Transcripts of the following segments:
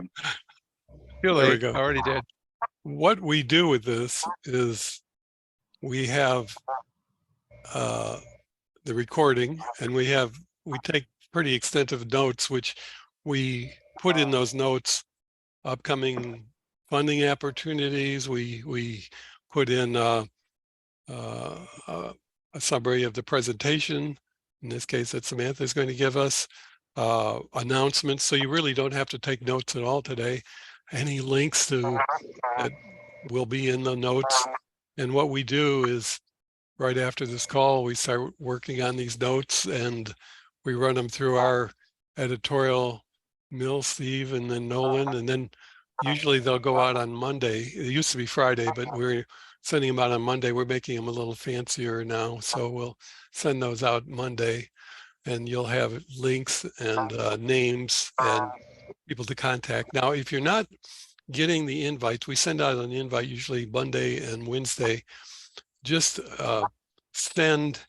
Too There we late. go. I already did. What we do with this is we have the recording, and we take pretty extensive notes, which we put in those notes upcoming funding opportunities. We put in a summary of the presentation, in this case that Samantha is going to give us, announcements, so you really don't have to take notes at all today. Any links that will be in the notes. And what we do is right after this call, we start working on these notes and we run them through our editorial mill, Steve, and then Nolan, and then usually they'll go out on Monday. It used to be Friday, but we're sending them out on Monday. We're making them a little fancier now, so we'll send those out Monday, and you'll have links and names and people to contact. Now, if you're not getting the invites, we send out an invite usually Monday and Wednesday. Just send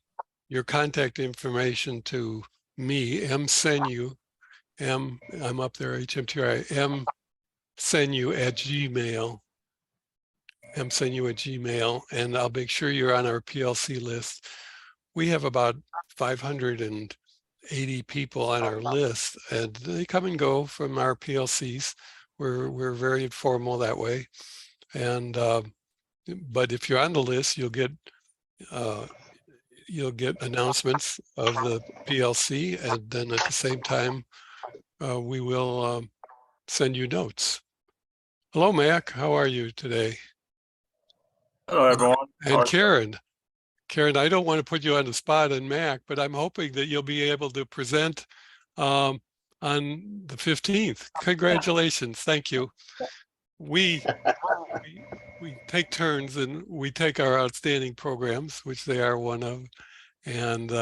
your contact information to me, msenyu, I'm up there, HMTRI, msenyu at Gmail, msenyu@gmail, and I'll make sure you're on our PLC list. We have about 580 people on our list, and they come and go from our PLCs. We're very informal that way, and but if you're on the list, you'll get announcements of the PLC, and then at the same time, we will send you notes. Hello, Mac. How are you today? Hello, everyone. And Karen, I don't want to put you on the spot on Mac, but I'm hoping that you'll be able to present on the 15th. Congratulations. Thank you. We take turns, and we take our outstanding programs, which they are one of, and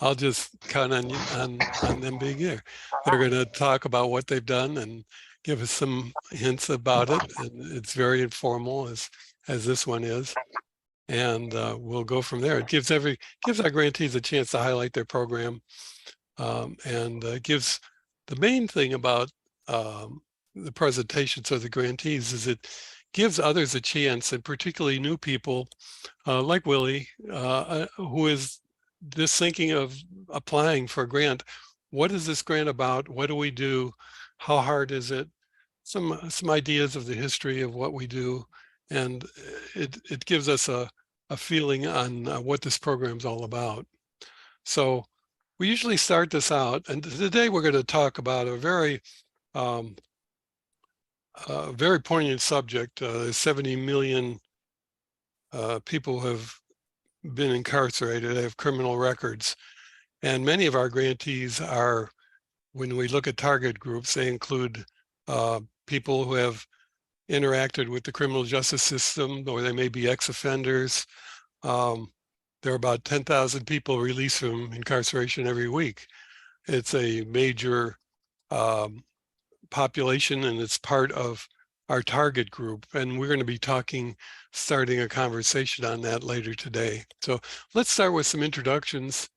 I'll just count on them being here. They're going to talk about what they've done and give us some hints about it, and it's very informal as this one is, and we'll go from there. It gives our grantees a chance to highlight their program, and gives the main thing about the presentations of the grantees is it gives others a chance, and particularly new people like Willie, who is just thinking of applying for a grant. What is this grant about? What do we do? How hard is it? Some ideas of the history of what we do, and it gives us a feeling on what this program is all about. So we usually start this out, and today we're going to talk about a very poignant subject. 70 million people have been incarcerated, have criminal records, and many of our grantees are, when we look at target groups, they include people who have interacted with the criminal justice system, or they may be ex-offenders. There are about 10,000 people released from incarceration every week. It's a major population, and it's part of our target group, and we're going to be starting a conversation on that later today. So let's start with some introductions,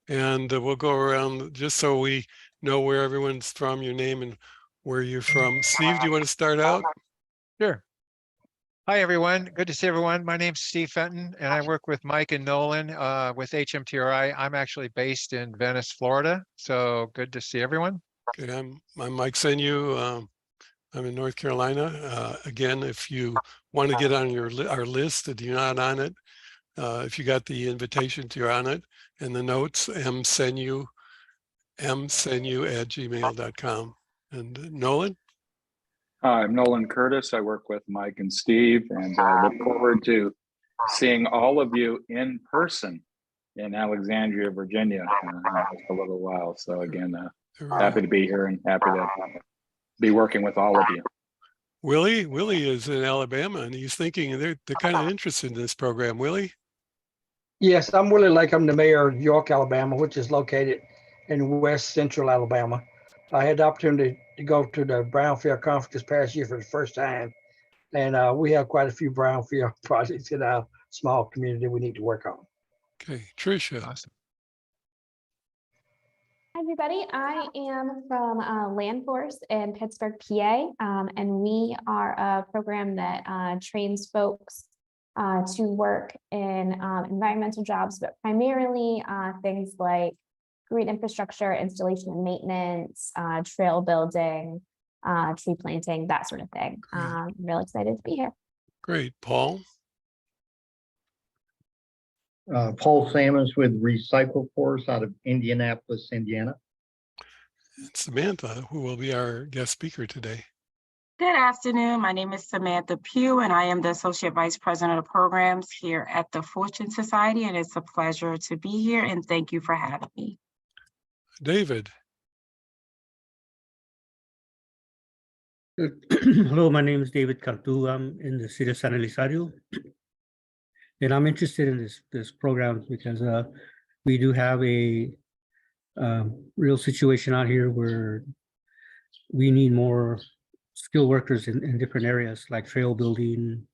and we'll go around just so we know where everyone's from, your name and where you're from. Steve, do you want to start out? Sure. Hi, everyone. Good to see everyone. My name's Steve Fenton, and I work with Mike and Nolan with HMTRI. I'm actually based in Venice, Florida. So good to see everyone. Okay, I'm Mike Senyu. I'm in North Carolina. Again, if you want to get on our list, if you're not on it, if you got the invitations, you're on it. And the notes, msenyu at gmail.com. And Nolan? Hi, I'm Nolan Curtis. I work with Mike and Steve, and look forward to seeing all of you in person in Alexandria, Virginia, in just a little while. So again, happy to be here and happy to be working with all of you. Willie is in Alabama, and he's thinking they're kind of interested in this program. Willie? Yes, I'm Willie Lake. I'm the mayor of York, Alabama, which is located in west central Alabama. I had the opportunity to go to the Brownfield Conference this past year for the first time, and we have quite a few Brownfield projects in our small community we need to work on. Okay, Tricia. Awesome. Hi, everybody. I am from Land Force in Pittsburgh, PA, and we are a program that trains folks to work in environmental jobs, but primarily things like green infrastructure, installation and maintenance, trail building, tree planting, that sort of thing. I'm really excited to be here. Great. Paul? Paul Sammons with Recycle Force out of Indianapolis, Indiana. And Samantha, who will be our guest speaker today. Good afternoon. My name is Samantha Pugh, and I am the Associate Vice President of Programs here at the Fortune Society, and it's a pleasure to be here, and thank you for having me. David? Hello, my name is David Cantu. I'm in the city of San Elizario. And I'm interested in this program because we do have a real situation out here where we need more skilled workers in different areas like trail building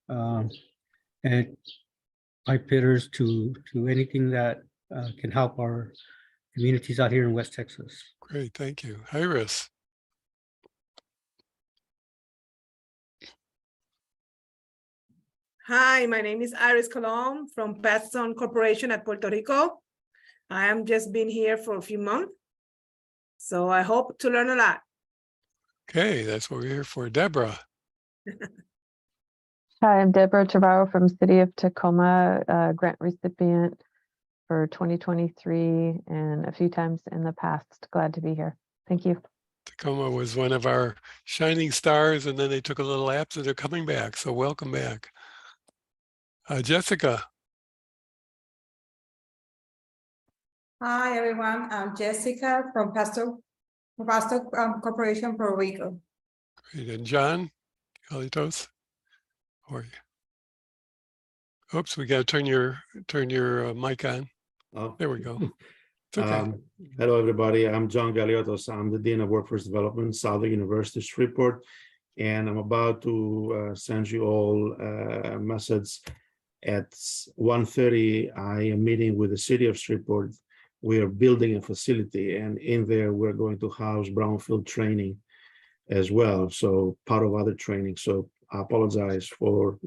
and pipe fitters to anything that can help our communities out here in West Texas. Great, thank you. Iris? Hi, my name is Iris Colom from Patson Corporation at Puerto Rico. I am just been here for a few months, so I hope to learn a lot. Okay, that's what we're here for. Deborah? Hi, I'm Deborah Trevorrow from City of Tacoma, grant recipient for 2023 and a few times in the past. Glad to be here. Thank you. Tacoma was one of our shining stars, and then they took a little lapse and they're coming back. So welcome back. Jessica? Hi, everyone. I'm Jessica from Pastor Corporation, Puerto Rico. Great. And John Carlitos? How are you? Oops, we got to turn your mic on. Oh. There we go. It's okay. Hello, everybody. I'm John Galiotos. I'm the Dean of Workforce Development, Southern University Shreveport, and I'm about to send you all a message. At 1:30, I am meeting with the city of Shreveport. We are building a facility, and in there, we're going to house brownfield training as well. So part of other training. So I apologize for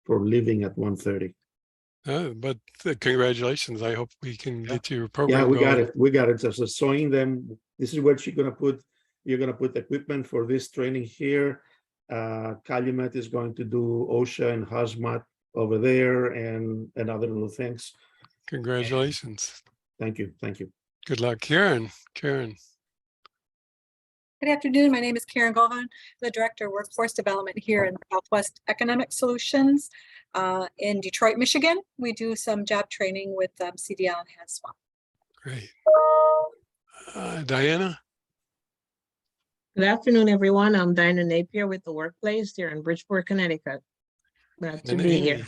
leaving at 1:30. But congratulations. I hope we can get your program. Yeah, we got going. it. We got it. So showing them, this is what you're gonna put. You're gonna put equipment for this training here. Calumet is going to do OSHA and hazmat over there and other little things. Congratulations. Thank you. Thank you. Good luck. Karen. Good afternoon. My name is Karen Govan, the Director of Workforce Development here in Southwest Economic Solutions in Detroit, Michigan. We do some job training with CDL and HAZMAT. Great. Diana? Good afternoon, everyone. I'm Diana Napier with The Workplace here in Bridgeport, Connecticut. Glad to be here.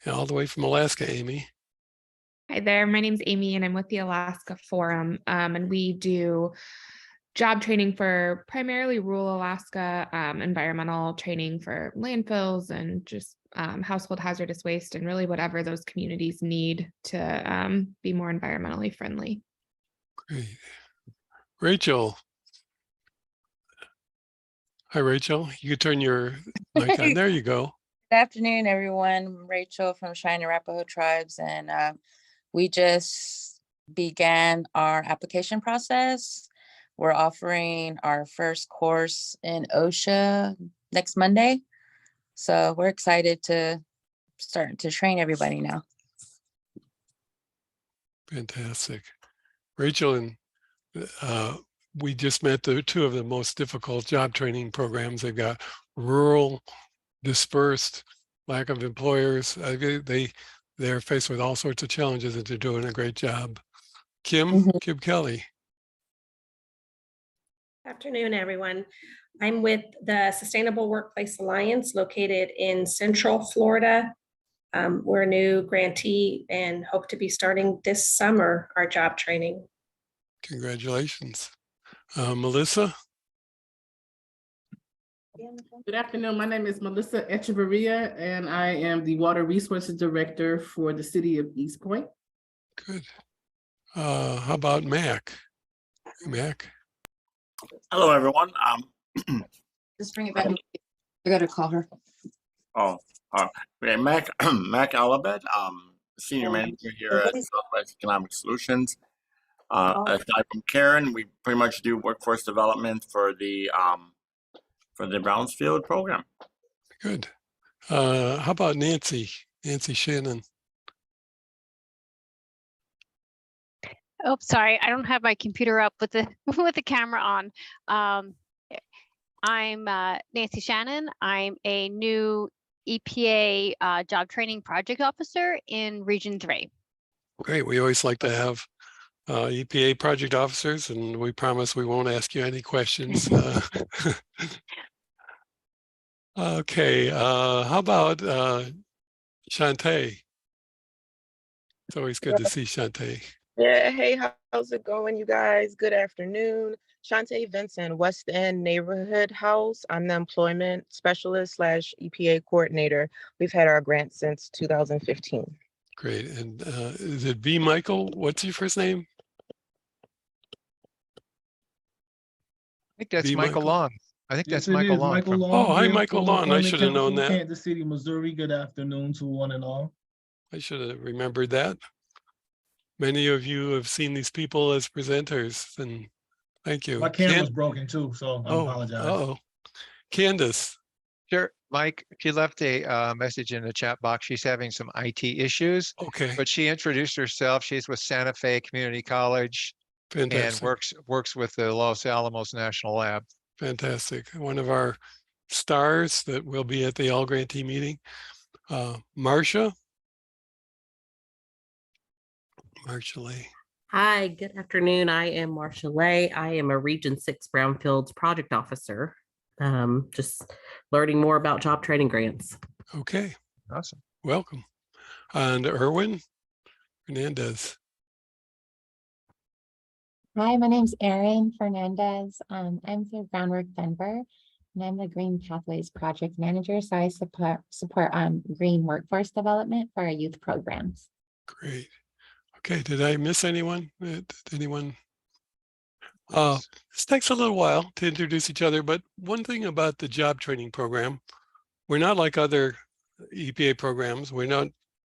Yeah, all the way from Alaska, Amy. Hi there, my name is Amy and I'm with the Alaska Forum, and we do job training for primarily rural Alaska, environmental training for landfills and just household hazardous waste and really whatever those communities need to be more environmentally friendly. Great. Rachel. Hi, Rachel. You can turn your mic on. There you go. Good afternoon, everyone. I'm Rachel from Cheyenne Arapaho Tribes, and we just began our application process. We're offering our first course in OSHA next Monday. So we're excited to start to train everybody now. Fantastic. Rachel, and we just met the two of the most difficult job training programs. They've got rural, dispersed, lack of employers. They're faced with all sorts of challenges and they're doing a great job. Kim Kelly. Afternoon, everyone. I'm with the Sustainable Workplace Alliance located in Central Florida. We're a new grantee and hope to be starting this summer our job training. Congratulations. Melissa? Good afternoon. My name is Melissa Echeverria, and I am the Water Resources Director for the City of East Point. Good. How about Mac? Mac? Hello, everyone. Just bring it back. I gotta call her. Oh, okay, Mac Alabed, Senior Manager here at Southwest Economic Solutions. Aside from Karen, we pretty much do workforce development for the Brownsfield program. Good. How about Nancy? Nancy Shannon. Oh, sorry, I don't have my computer up with the with the camera on. I'm Nancy Shannon. I'm a new EPA job training project officer in Region 3. Great. We always like to have EPA project officers, and we promise we won't ask you any questions. Okay. How about Shantae? It's always good to see Shantae. Yeah, hey, how's it going, you guys? Good afternoon. Shantae Vincent, West End Neighborhood House. I'm the employment specialist / EPA coordinator. We've had our grant since 2015. Great. And is it B. Michael? What's your first name? I think that's B. Michael Long. I think that's Yes, it Michael is. Long. Michael Long Oh, hi, here Michael from Long. I Employment should have known Council, that. Kansas City, Missouri. Good afternoon to one and all. I should have remembered that. Many of you have seen these people as presenters, and thank you. My camera's broken too, so I apologize. Oh, Candace. Sure, Mike, she left a message in the chat box. She's having some IT issues. Okay. But she introduced herself. She's with Santa Fe Community College. Fantastic. And works with the Los Alamos National Lab. Fantastic. One of our stars that will be at the All Grantee meeting. Marcia. Marcia Lay. Hi, good afternoon. I am Marcia Lay. I am a Region 6 Brownfields project officer. Just learning more about job training grants. Okay. Awesome. Welcome. And Erwin Hernandez. Hi, my name's Erin Fernandez. I'm through Groundwork Denver, and I'm the Green Pathways Project Manager. So I support green workforce development for our youth programs. Great. Okay, did I miss anyone? Did anyone? This takes a little while to introduce each other, but one thing about the job training program, we're not like other EPA programs. We're not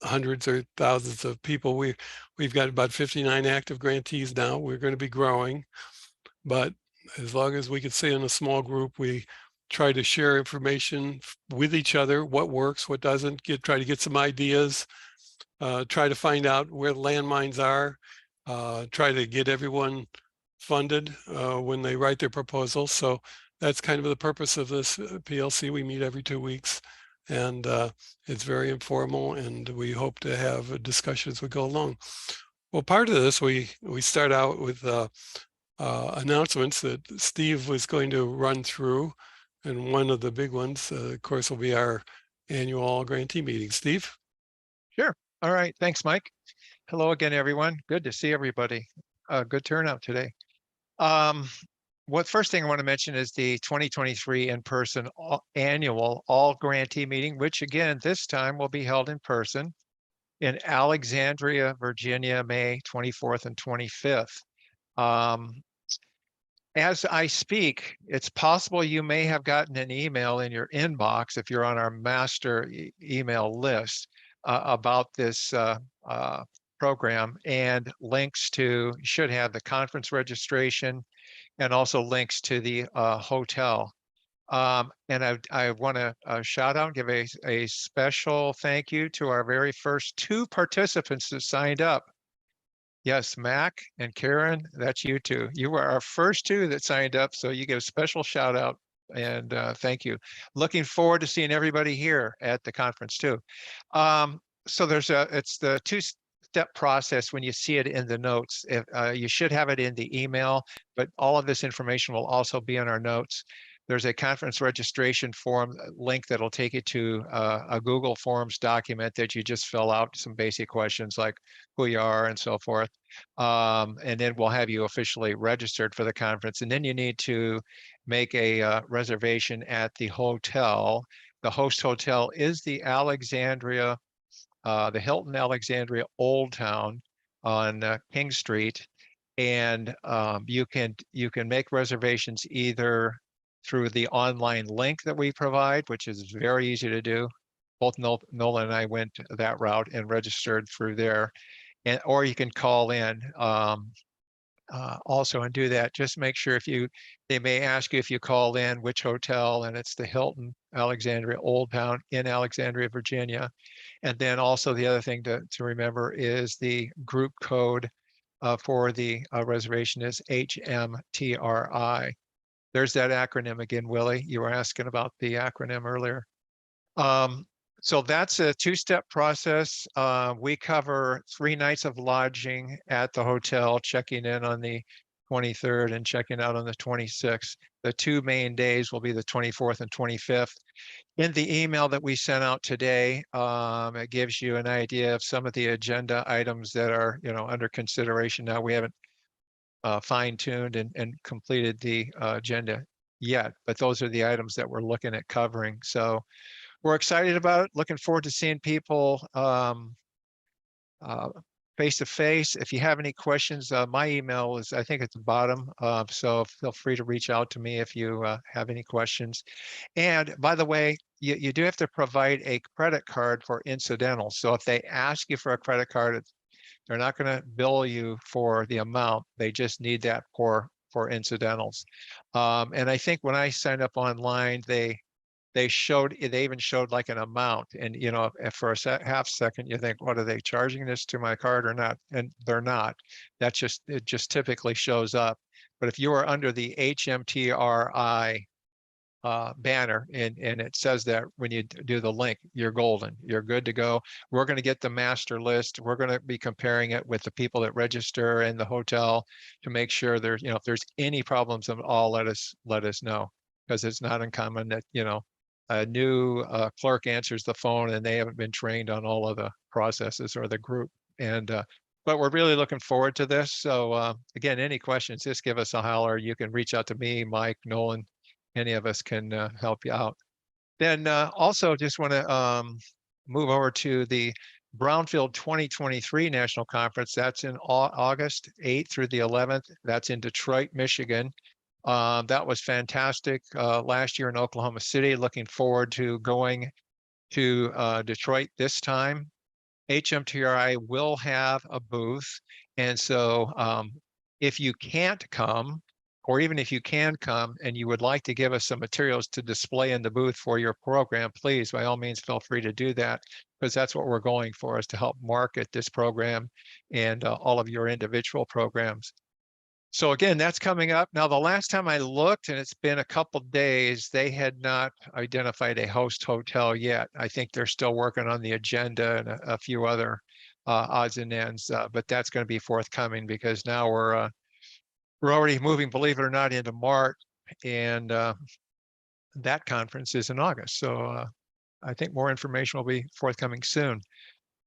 hundreds or thousands of people. We've got about 59 active grantees now. We're going to be growing, but as long as we can stay in a small group, we try to share information with each other, what works, what doesn't, try to get some ideas, try to find out where the landmines are, try to get everyone funded when they write their proposals. So that's kind of the purpose of this PLC. We meet every 2 weeks, and it's very informal, and we hope to have a discussion as we go along. Well, part of this, we start out with announcements that Steve was going to run through, and one of the big ones, of course, will be our annual all grantee meeting. Steve? Sure. All right. Thanks, Mike. Hello again, everyone. Good to see everybody. Good turnout today. First thing I want to mention is the 2023 in-person annual all grantee meeting, which again, this time will be held in person in Alexandria, Virginia, May 24th and 25th. As I speak, it's possible you may have gotten an email in your inbox if you're on our master email list about this program, and links to, you should have the conference registration and also links to the hotel. And I want to shout out and give a special thank you to our very first 2 participants that signed up. Yes, Mac and Karen, that's you two. You were our first 2 that signed up, so you get a special shout out and thank you. Looking forward to seeing everybody here at the conference too. So it's the 2-step process when you see it in the notes. You should have it in the email, but all of this information will also be in our notes. There's a conference registration form link that'll take you to a Google Forms document that you just fill out some basic questions like who you are and so forth. And then we'll have you officially registered for the conference. And then you need to make a reservation at the hotel. The host hotel is the Alexandria, the Hilton Alexandria Old Town on King Street. And you can make reservations either through the online link that we provide, which is very easy to do. Both Nola and I went that route and registered through there. And or you can call in also and do that. Just make sure they may ask you if you call in which hotel, and it's the Hilton Alexandria Old Town in Alexandria, Virginia. And then also the other thing to remember is the group code for the reservation is HMTRI. There's that acronym again, Willie. You were asking about the acronym earlier. So that's a two-step process. We cover 3 nights of lodging at the hotel, checking in on the 23rd and checking out on the 26th. The 2 main days will be the 24th and 25th. In the email that we sent out today, it gives you an idea of some of the agenda items that are, under consideration now. We haven't fine-tuned and completed the agenda yet, but those are the items that we're looking at covering. So we're excited about it, looking forward to seeing people face to face. If you have any questions, my email is, I think, at the bottom. So feel free to reach out to me if you have any questions. And by the way, you do have to provide a credit card for incidentals. So if they ask you for a credit card, they're not going to bill you for the amount. They just need that for incidentals. And I think when I signed up online, they even showed like an amount, and if for a half second you think, what are they charging this to my card or not? And they're not. It just typically shows up. But if you are under the HMTRI banner and it says that when you do the link, you're golden, you're good to go. We're going to get the master list. We're going to be comparing it with the people that register in the hotel to make sure there's, if there's any problems at all, let us know, because it's not uncommon that a new clerk answers the phone and they haven't been trained on all of the processes or the group. And but we're really looking forward to this. So again, any questions, just give us a holler. You can reach out to me, Mike, Nolan, any of us can help you out. Then also just want to move over to the Brownfield 2023 National Conference. That's in August 8th through the 11th. That's in Detroit, Michigan. That was fantastic last year in Oklahoma City. Looking forward to going to Detroit this time. HMTRI will have a booth. And so if you can't come, or even if you can come and you would like to give us some materials to display in the booth for your program, please, by all means, feel free to do that, because that's what we're going for, is to help market this program and all of your individual programs. So again, that's coming up. Now, the last time I looked, and it's been a couple days, they had not identified a host hotel yet. I think they're still working on the agenda and a few other odds and ends, but that's going to be forthcoming, because now we're already moving, believe it or not, into March, and that conference is in August. So I think more information will be forthcoming soon.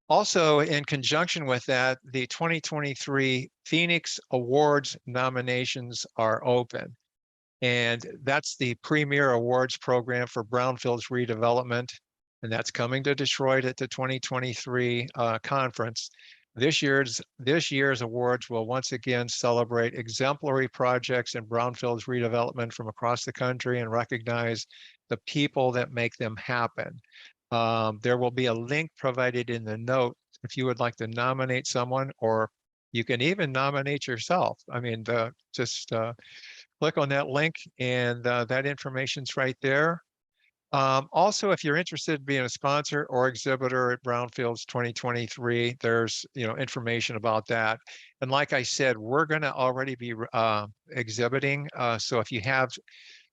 Also, in conjunction with that, the 2023 Phoenix Awards nominations are open. And that's the premier awards program for brownfields redevelopment. And that's coming to Detroit at the 2023 conference. This year's awards will once again celebrate exemplary projects in brownfields redevelopment from across the country and recognize the people that make them happen. There will be a link provided in the note if you would like to nominate someone, or you can even nominate yourself. I mean, just click on that link and that information's right there. Also, if you're interested in being a sponsor or exhibitor at Brownfields 2023, there's information about that. And like I said, we're going to already be exhibiting. So if you have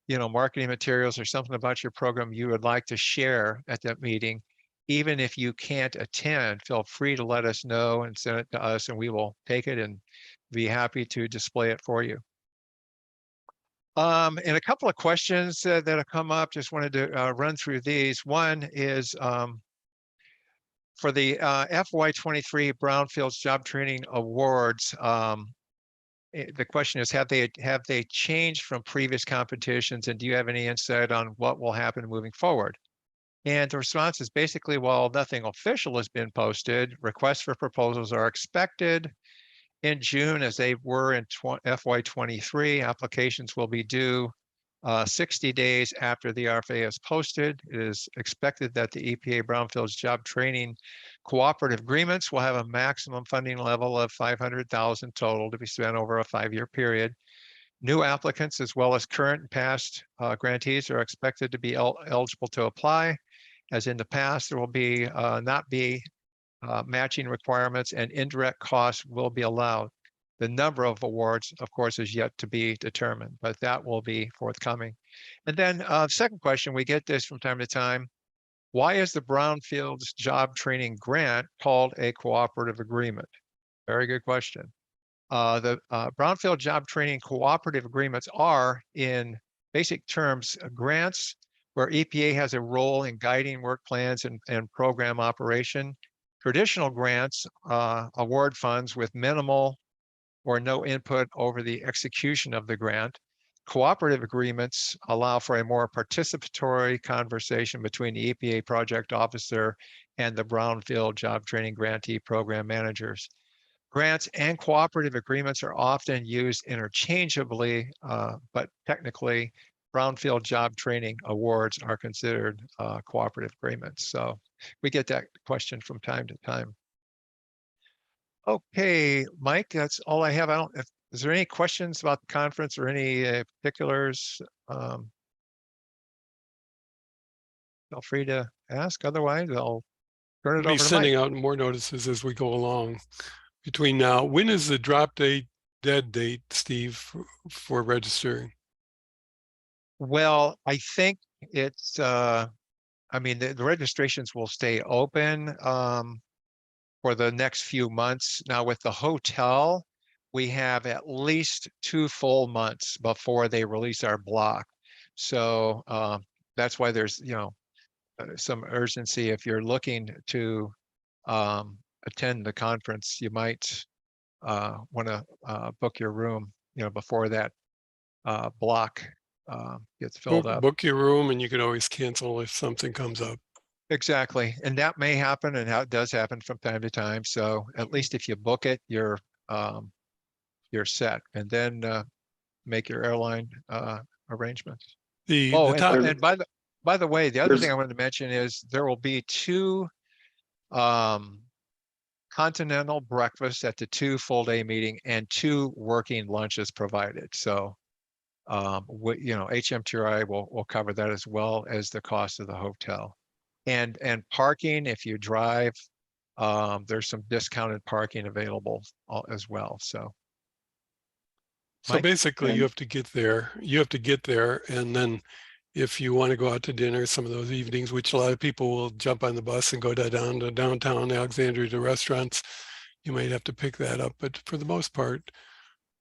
marketing materials or something about your program you would like to share at that meeting, even if you can't attend, feel free to let us know and send it to us, and we will take it and be happy to display it for you. And a couple of questions that have come up, just wanted to run through these. One is for the FY23 Brownfields Job Training Awards, the question is, have they changed from previous competitions, and do you have any insight on what will happen moving forward? And the response is basically, while nothing official has been posted, requests for proposals are expected. in June as they were in FY23. Applications will be due 60 days after the RFA is posted. It is expected that the EPA Brownfields job training cooperative agreements will have a maximum funding level of $500,000 total to be spent over a 5-year period. New applicants as well as current and past grantees are expected to be eligible to apply. As in the past, there will be not be matching requirements and indirect costs will be allowed. The number of awards, of course, is yet to be determined, but that will be forthcoming. And then second question, we get this from time to time. Why is the Brownfields Job Training Grant called a cooperative agreement? Very good question. The Brownfield Job Training Cooperative Agreements are, in basic terms, grants where EPA has a role in guiding work plans and program operation. Traditional grants award funds with minimal or no input over the execution of the grant. Cooperative agreements allow for a more participatory conversation between the EPA project officer and the Brownfield Job Training Grantee program managers. Grants and cooperative agreements are often used interchangeably, but technically Brownfield Job Training Awards are considered cooperative agreements. So we get that question from time to time. Okay, Mike, that's all I have. Is there any questions about the conference or any particulars? Feel free to ask. Otherwise, I'll turn it We'll over be to sending Mike. out more notices as we go along. Between now, when is the drop date, dead date, Steve, for registering? Well, I think it's, I mean, the registrations will stay open for the next few months. Now with the hotel, we have at least 2 full months before they release our block. So that's why there's, some urgency. If you're looking to attend the conference, you might want to book your room, before that block gets filled up. Book your room, and you can always cancel if something comes up. Exactly, and that may happen, and how it does happen from time to time. So at least if you book it, you're set, and then make your airline arrangements. And by the way, the other thing I wanted to mention is there will be 2 continental breakfasts at the 2 full-day meeting and 2 working lunches provided. So HMTRI will cover that as well as the cost of the hotel. And parking, if you drive, there's some discounted parking available as well. So Mike? Basically, you have to get there. And then if you want to go out to dinner some of those evenings, which a lot of people will jump on the bus and go down to downtown Alexandria to restaurants, you might have to pick that up. But for the most part,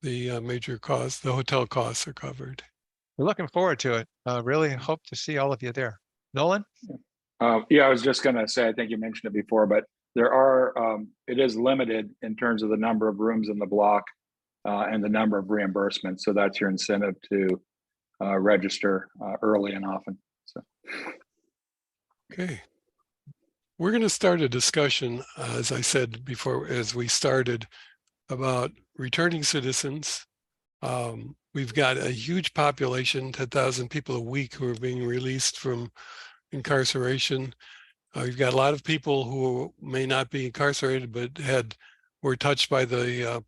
the major costs, the hotel costs are covered. We're looking forward to it. Really hope to see all of you there. Nolan? Yeah, I was just going to say, I think you mentioned it before, but there are, it is limited in terms of the number of rooms in the block and the number of reimbursements. So that's your incentive to register early and often. So. Okay. We're going to start a discussion, as I said before, as we started, about returning citizens. We've got a huge population, 10,000 people a week who are being released from incarceration. We've got a lot of people who may not be incarcerated, but were touched by the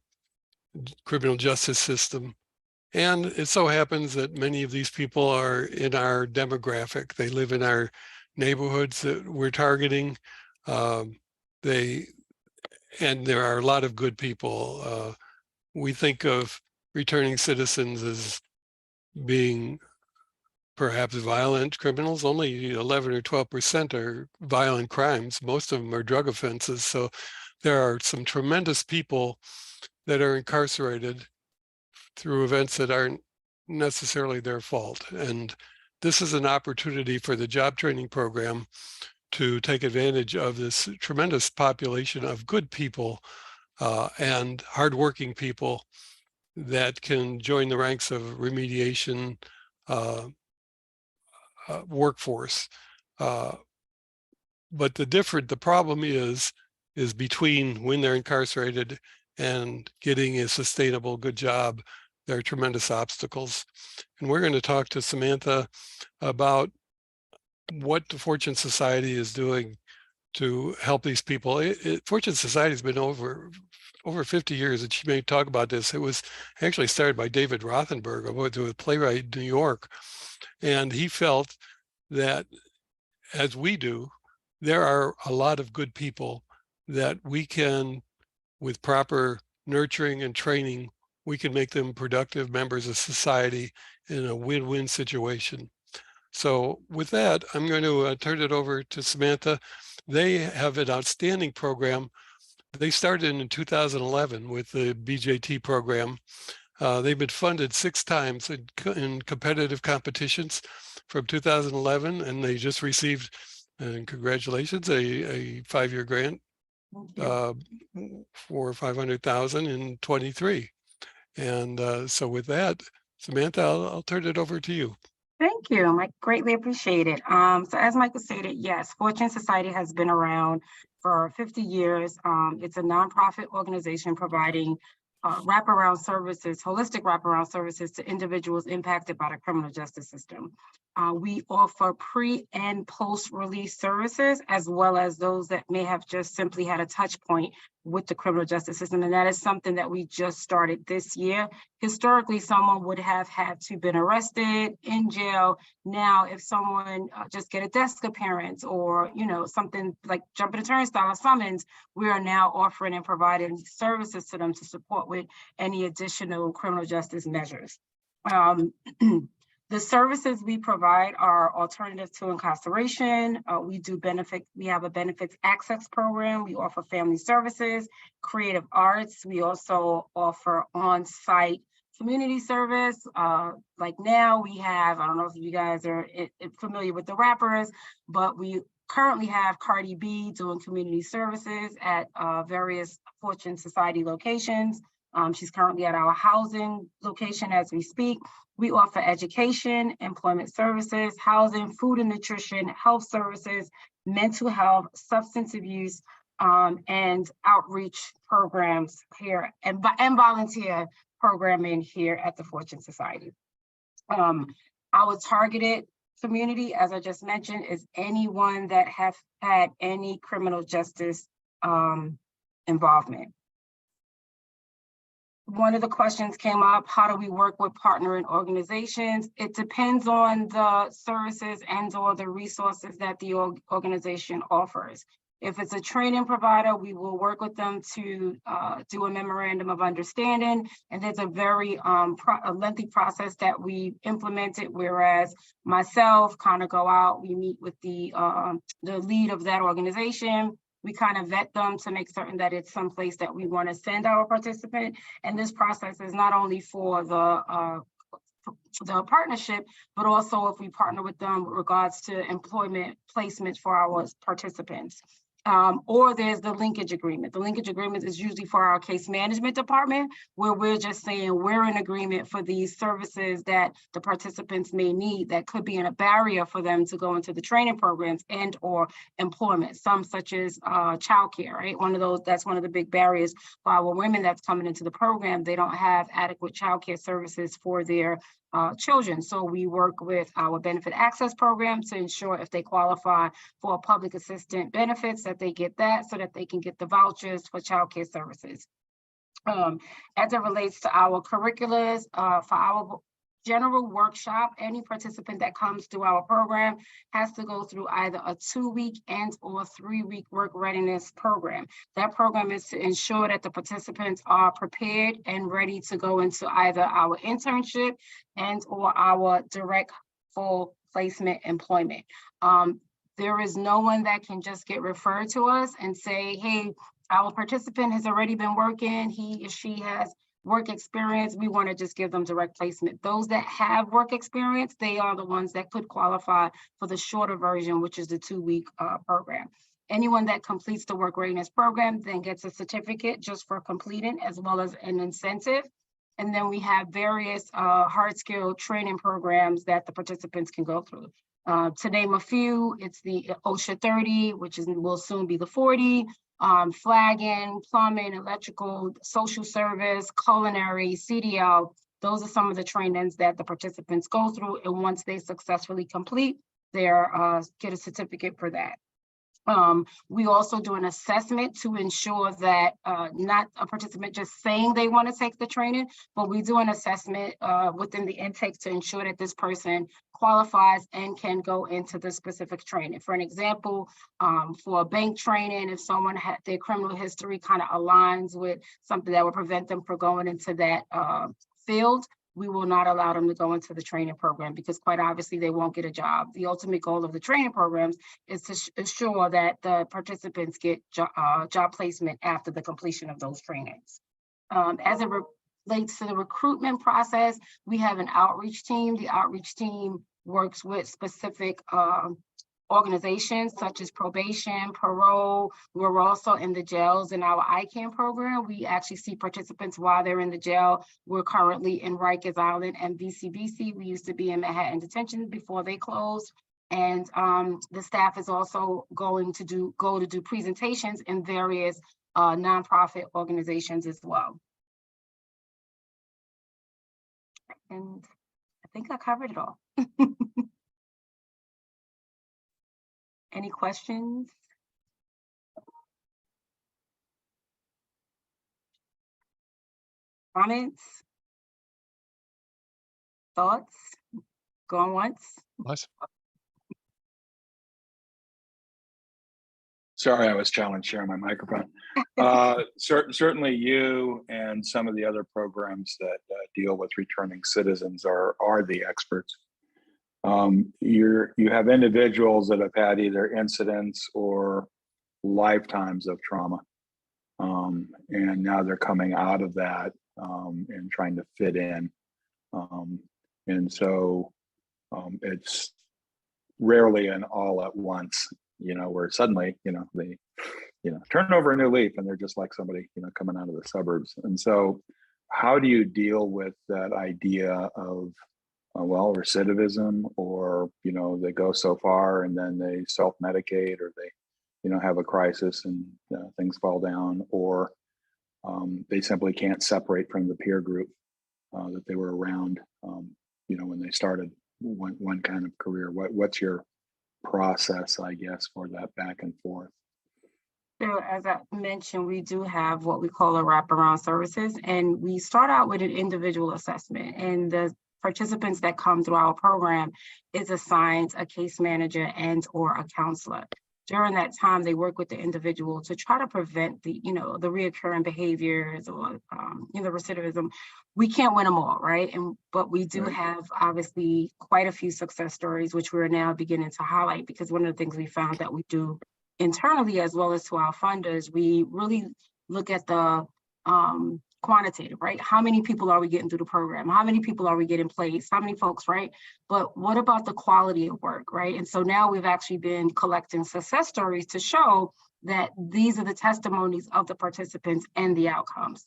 criminal justice system. And it so happens that many of these people are in our demographic. They live in our neighborhoods that we're targeting. And there are a lot of good people. We think of returning citizens as being perhaps violent criminals. Only 11 or 12% are violent crimes. Most of them are drug offenses. So there are some tremendous people that are incarcerated through events that aren't necessarily their fault. And this is an opportunity for the job training program to take advantage of this tremendous population of good people and hardworking people that can join the ranks of remediation workforce. But the problem is between when they're incarcerated and getting a sustainable, good job. There are tremendous obstacles. And we're going to talk to Samantha about what the Fortune Society is doing to help these people. Fortune Society has been over 50 years, and she may talk about this. It was actually started by David Rothenberg, a playwright in New York. And he felt that, as we do, there are a lot of good people that we can, with proper nurturing and training, we can make them productive members of society in a win-win situation. So with that, I'm going to turn it over to Samantha. They have an outstanding program. They started in 2011 with the BJT program. They've been funded 6 times in competitive competitions from 2011, and they just received, and congratulations, a 5-year grant for $500,000 in 23. And so with that, Samantha, I'll turn it over to you. Thank you. I greatly appreciate it. So as Michael stated, yes, Fortune Society has been around for 50 years. It's a nonprofit organization providing wraparound services, holistic wraparound services to individuals impacted by the criminal justice system. We offer pre and post-release services, as well as those that may have just simply had a touch point with the criminal justice system. And that is something that we just started this year. Historically, someone would have had to been arrested, in jail. Now, if someone just get a desk appearance or, something like jumping a turnstile or summons, we are now offering and providing services to them to support with any additional criminal justice measures. The services we provide are alternatives to incarceration. We have a benefits access program. We offer family services, creative arts. We also offer on-site community service. Like now we have, I don't know if you guys are familiar with the rappers, but we currently have Cardi B doing community services at various Fortune Society locations. She's currently at our housing location as we speak. We offer education, employment services, housing, food and nutrition, health services, mental health, substance abuse, and outreach programs here and volunteer programming here at the Fortune Society. Our targeted community, as I just mentioned, is anyone that have had any criminal justice involvement. One of the questions came up, how do we work with partnering organizations? It depends on the services and or the resources that the organization offers. If it's a training provider, we will work with them to do a memorandum of understanding. And there's a very lengthy process that we implemented, whereas myself kind of go out, we meet with the lead of that organization. We kind of vet them to make certain that it's someplace that we want to send our participant. And this process is not only for the partnership, but also if we partner with them with regards to employment placements for our participants. Or there's the linkage agreement. The linkage agreement is usually for our case management department, where we're just saying we're in agreement for these services that the participants may need that could be in a barrier for them to go into the training programs and or employment. Some such as childcare, right? That's one of the big barriers for our women that's coming into the program. They don't have adequate childcare services for their children. So we work with our benefit access program to ensure if they qualify for public assistance benefits that they get that so that they can get the vouchers for childcare services. As it relates to our curriculums, for our general workshop, any participant that comes through our program has to go through either a 2-week and or 3-week work readiness program. That program is to ensure that the participants are prepared and ready to go into either our internship and or our direct full placement employment. There is no one that can just get referred to us and say, hey, our participant has already been working, he or she has work experience, we want to just give them direct placement. Those that have work experience, they are the ones that could qualify for the shorter version, which is the 2-week program. Anyone that completes the work readiness program then gets a certificate just for completing, as well as an incentive. And then we have various hard skill training programs that the participants can go through. To name a few, it's the OSHA 30, which will soon be the 40. flagging, plumbing, electrical, social service, culinary, CDL. Those are some of the trainings that the participants go through. And once they successfully complete, they get a certificate for that. We also do an assessment to ensure that not a participant just saying they want to take the training, but we do an assessment within the intake to ensure that this person qualifies and can go into the specific training. For an example, for a bank training, if someone had their criminal history kind of aligns with something that would prevent them from going into that field, we will not allow them to go into the training program because quite obviously they won't get a job. The ultimate goal of the training programs is to ensure that the participants get job placement after the completion of those trainings. As it relates to the recruitment process, we have an outreach team. The outreach team works with specific organizations such as probation, parole. We're also in the jails in our ICANN program. We actually see participants while they're in the jail. We're currently in Rikers Island and VCBC. We used to be in Manhattan Detention before they closed. And the staff is also going to go to do presentations in various nonprofit organizations as well. And I think I covered it all. Any questions? Comments? Thoughts? Going once? Sorry, I was challenged sharing my microphone. Certainly you and some of the other programs that deal with returning citizens are the experts. You have individuals that have had either incidents or lifetimes of trauma. And now they're coming out of that and trying to fit in. And so it's rarely an all at once, where suddenly, they, turn over a new leaf and they're just like somebody, coming out of the suburbs. And so how do you deal with that idea of recidivism, or, they go so far and then they self-medicate, or they, have a crisis and things fall down, or they simply can't separate from the peer group that they were around, when they started one kind of career. What's your process, I guess, for that back and forth? So as I mentioned, we do have what we call a wraparound services, and we start out with an individual assessment, and the participants that come through our program is assigned a case manager and or a counselor. During that time, they work with the individual to try to prevent the reoccurring behaviors or, recidivism. We can't win them all, right? But we do have obviously quite a few success stories, which we're now beginning to highlight, because one of the things we found that we do internally as well as to our funders, we really look at the quantitative, right? How many people are we getting through the program? How many people are we getting placed? How many folks, right? But what about the quality of work, right? And so now we've actually been collecting success stories to show that these are the testimonies of the participants and the outcomes.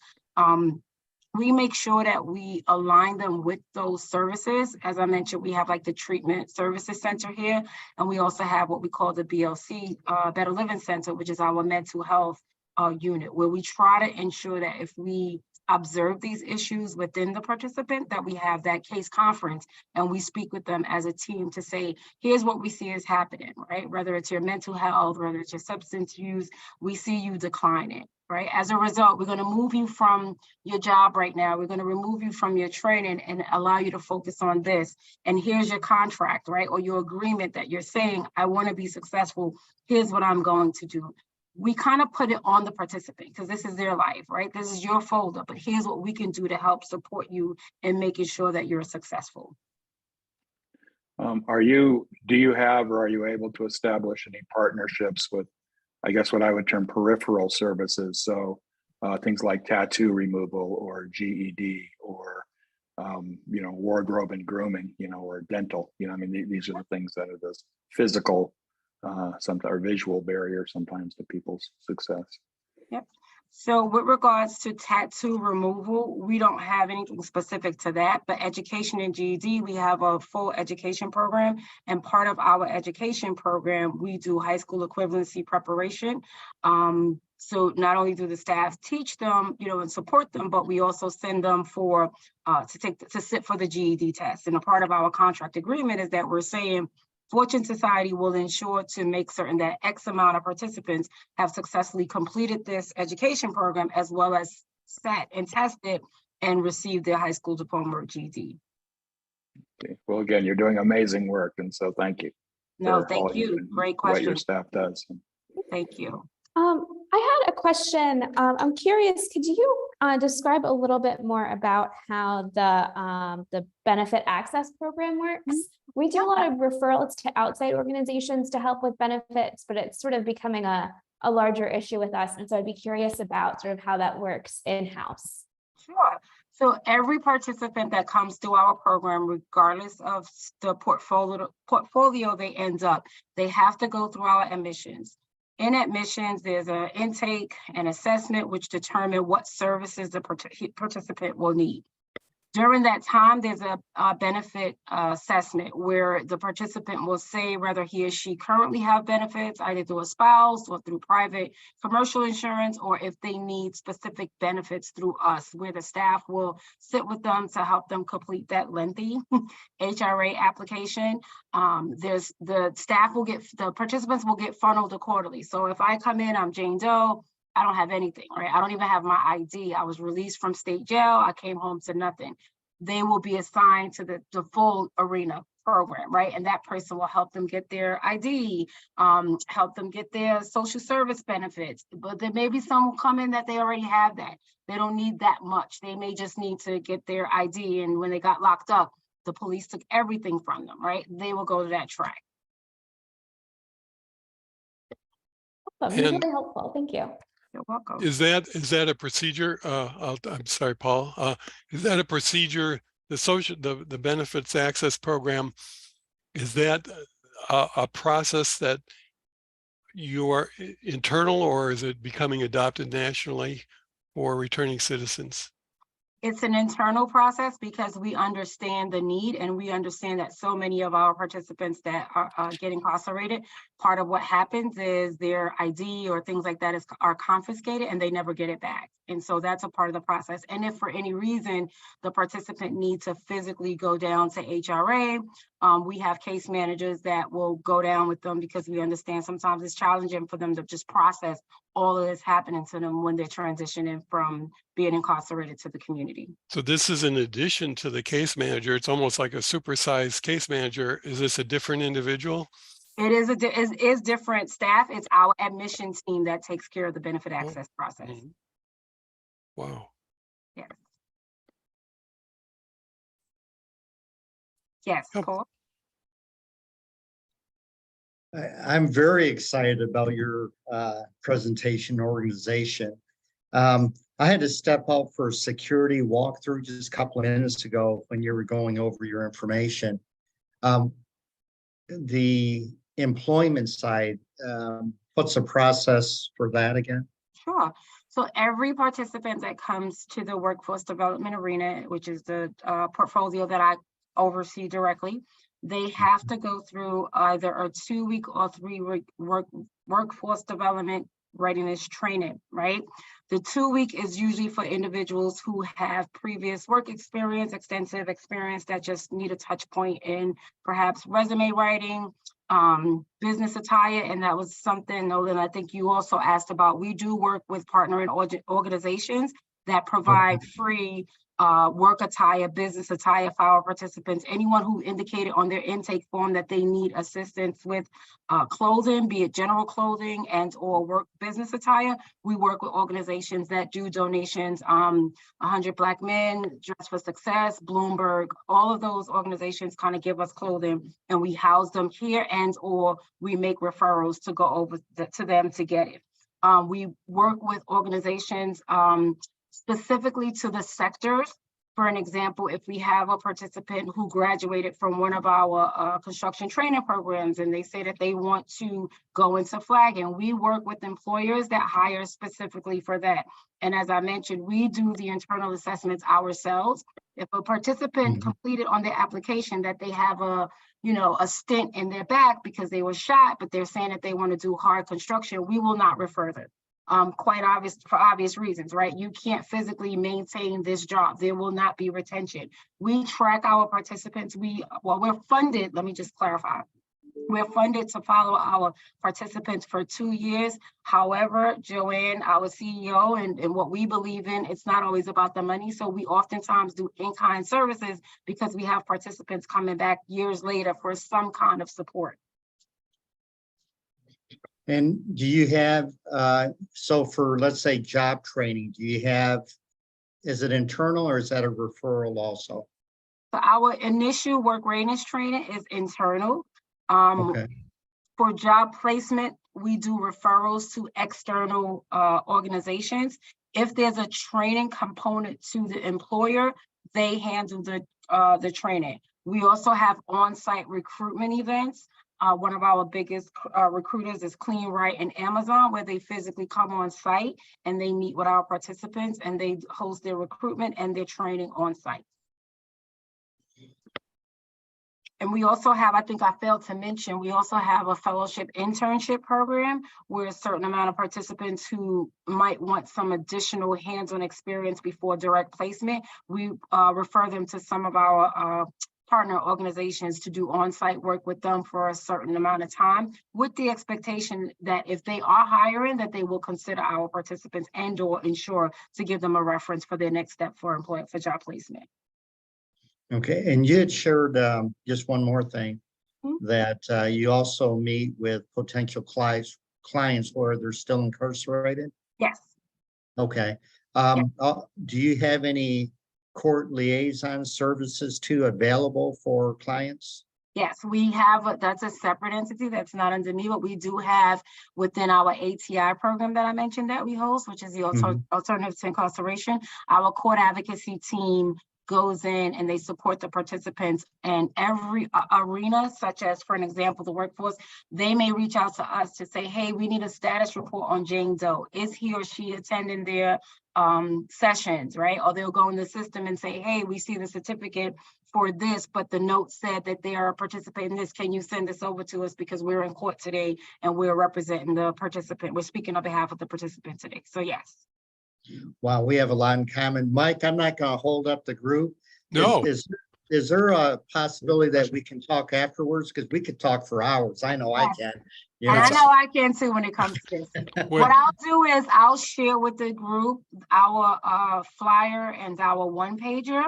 We make sure that we align them with those services. As I mentioned, we have like the Treatment Services Center here, and we also have what we call the BLC, Better Living Center, which is our mental health unit, where we try to ensure that if we observe these issues within the participant, that we have that case conference and we speak with them as a team to say, here's what we see is happening, right? Whether it's your mental health, whether it's your substance use, we see you declining, right? As a result, we're going to move you from your job right now. We're going to remove you from your training and allow you to focus on this. And here's your contract, right? Or your agreement that you're saying, I want to be successful. Here's what I'm going to do. We kind of put it on the participant because this is their life, right? This is your folder, but here's what we can do to help support you in making sure that you're successful. Do you have, or are you able to establish any partnerships with, I guess what I would term peripheral services? So things like tattoo removal or GED or, wardrobe and grooming, or dental, these are the things that are those physical, sometimes or visual barrier sometimes to people's success. Yep. So with regards to tattoo removal, we don't have anything specific to that, but education and GED, we have a full education program. And part of our education program, we do high school equivalency preparation. So not only do the staff teach them, and support them, but we also send them for to sit for the GED test. And a part of our contract agreement is that we're saying Fortune Society will ensure to make certain that X amount of participants have successfully completed this education program, as well as sat and tested and received their high school diploma or GED. Okay. Well, again, you're doing amazing work, and so thank you. No, for all thank you. Great What your question. staff does. Thank you. I had a question. I'm curious, could you describe a little bit more about how the benefit access program works? We do a lot of referrals to outside organizations to help with benefits, but it's sort of becoming a larger issue with us. And so I'd be curious about sort of how that works in-house. Sure. So every participant that comes through our program, regardless of the portfolio they end up, they have to go through our admissions. In admissions, there's an intake and assessment which determine what services the participant will need. During that time, there's a benefit assessment where the participant will say whether he or she currently have benefits, either through a spouse or through private commercial insurance, or if they need specific benefits through us, where the staff will sit with them to help them complete that lengthy HRA application. The participants will get funneled accordingly. So if I come in, I'm Jane Doe, I don't have anything, right? I don't even have my ID. I was released from state jail. I came home to nothing. They will be assigned to the full arena program, right? And that person will help them get their ID, help them get their social service benefits. But there may be some come in that they already have that. They don't need that much. They may just need to get their ID. And when they got locked up, the police took everything from them, right? They will go to that track. Awesome. That's really helpful. Thank you. You're welcome. Is that a procedure? I'm sorry, Paul. Is that a procedure? The benefits access program, is that a process that you are internal, or is it becoming adopted nationally for returning citizens? It's an internal process because we understand the need, and we understand that so many of our participants that are get incarcerated, part of what happens is their ID or things like that are confiscated and they never get it back. And so that's a part of the process. And if for any reason the participant needs to physically go down to HRA, we have case managers that will go down with them, because we understand sometimes it's challenging for them to just process all of this happening to them when they're transitioning from being incarcerated to the community. So this is in addition to the case manager. It's almost like a supersized case manager. Is this a different individual? It is different staff. It's our admissions team that takes care of the benefit access process. Wow. Yes. Yes, Cole. I'm very excited about your presentation organization. I had to step out for a security walkthrough just a couple of minutes ago when you were going over your information. The employment side, what's the process for that again? Sure. So every participant that comes to the workforce development arena, which is the portfolio that I oversee directly, they have to go through either a 2-week or 3-week workforce development readiness training, right? The 2-week is usually for individuals who have previous work experience, extensive experience, that just need a touch point in perhaps resume writing, business attire. And that was something, Nolan, I think you also asked about. We do work with partnering organizations that provide free work attire, business attire for our participants. Anyone who indicated on their intake form that they need assistance with clothing, be it general clothing and or work business attire, we work with organizations that do donations. 100 Black Men, Dress for Success, Bloomberg, all of those organizations kind of give us clothing, and we house them here, and or we make referrals to go over to them to get it. We work with organizations specifically to the sectors For an example, if we have a participant who graduated from one of our construction training programs and they say that they want to go into flagging, we work with employers that hire specifically for that. And as I mentioned, we do the internal assessments ourselves. If a participant completed on their application that they have a stint in their back because they were shot, but they're saying that they want to do hard construction, we will not refer them. Quite obvious, for obvious reasons, right? You can't physically maintain this job. There will not be retention. We track our participants. We're funded, let me just clarify. We're funded to follow our participants for 2 years. However, Joanne, our CEO, and what we believe in, it's not always about the money. So we oftentimes do in-kind services because we have participants coming back years later for some kind of support. And do you have, so for, let's say, job training, is it internal or is that a referral also? So our initial work readiness training is internal. Okay. For job placement, we do referrals to external organizations. If there's a training component to the employer, they handle the training. We also have on-site recruitment events. One of our biggest recruiters is Clean Right and Amazon, where they physically come on site and they meet with our participants and they host their recruitment and their training on site. And we also have, I think I failed to mention, we also have a fellowship internship program where a certain amount of participants who might want some additional hands-on experience before direct placement, we refer them to some of our partner organizations to do on-site work with them for a certain amount of time, with the expectation that if they are hiring, that they will consider our participants and or ensure to give them a reference for their next step for job placement. Okay, and you had shared just one more thing, that you also meet with potential clients where they're still incarcerated? Yes. Okay. Do you have any court liaison services too available for clients? Yes, we have, that's a separate entity that's not under me, but we do have within our ATI program that I mentioned that we host, which is the Alternative to Incarceration, our court advocacy team goes in and they support the participants in every arena, such as, for an example, the workforce. They may reach out to us to say, hey, we need a status report on Jane Doe. Is he or she attending their sessions, right? Or they'll go in the system and say, hey, we see the certificate for this, but the note said that they are participating in this. Can you send this over to us because we're in court today and we're representing the participant. We're speaking on behalf of the participant today. So yes. Wow, we have a lot in common. Mike, I'm not going to hold up the group. No. Is there a possibility that we can talk afterwards? Because we could talk for hours. I know I can. And I know I can too when it comes to this. What I'll do is I'll share with the group our flyer and our one pager.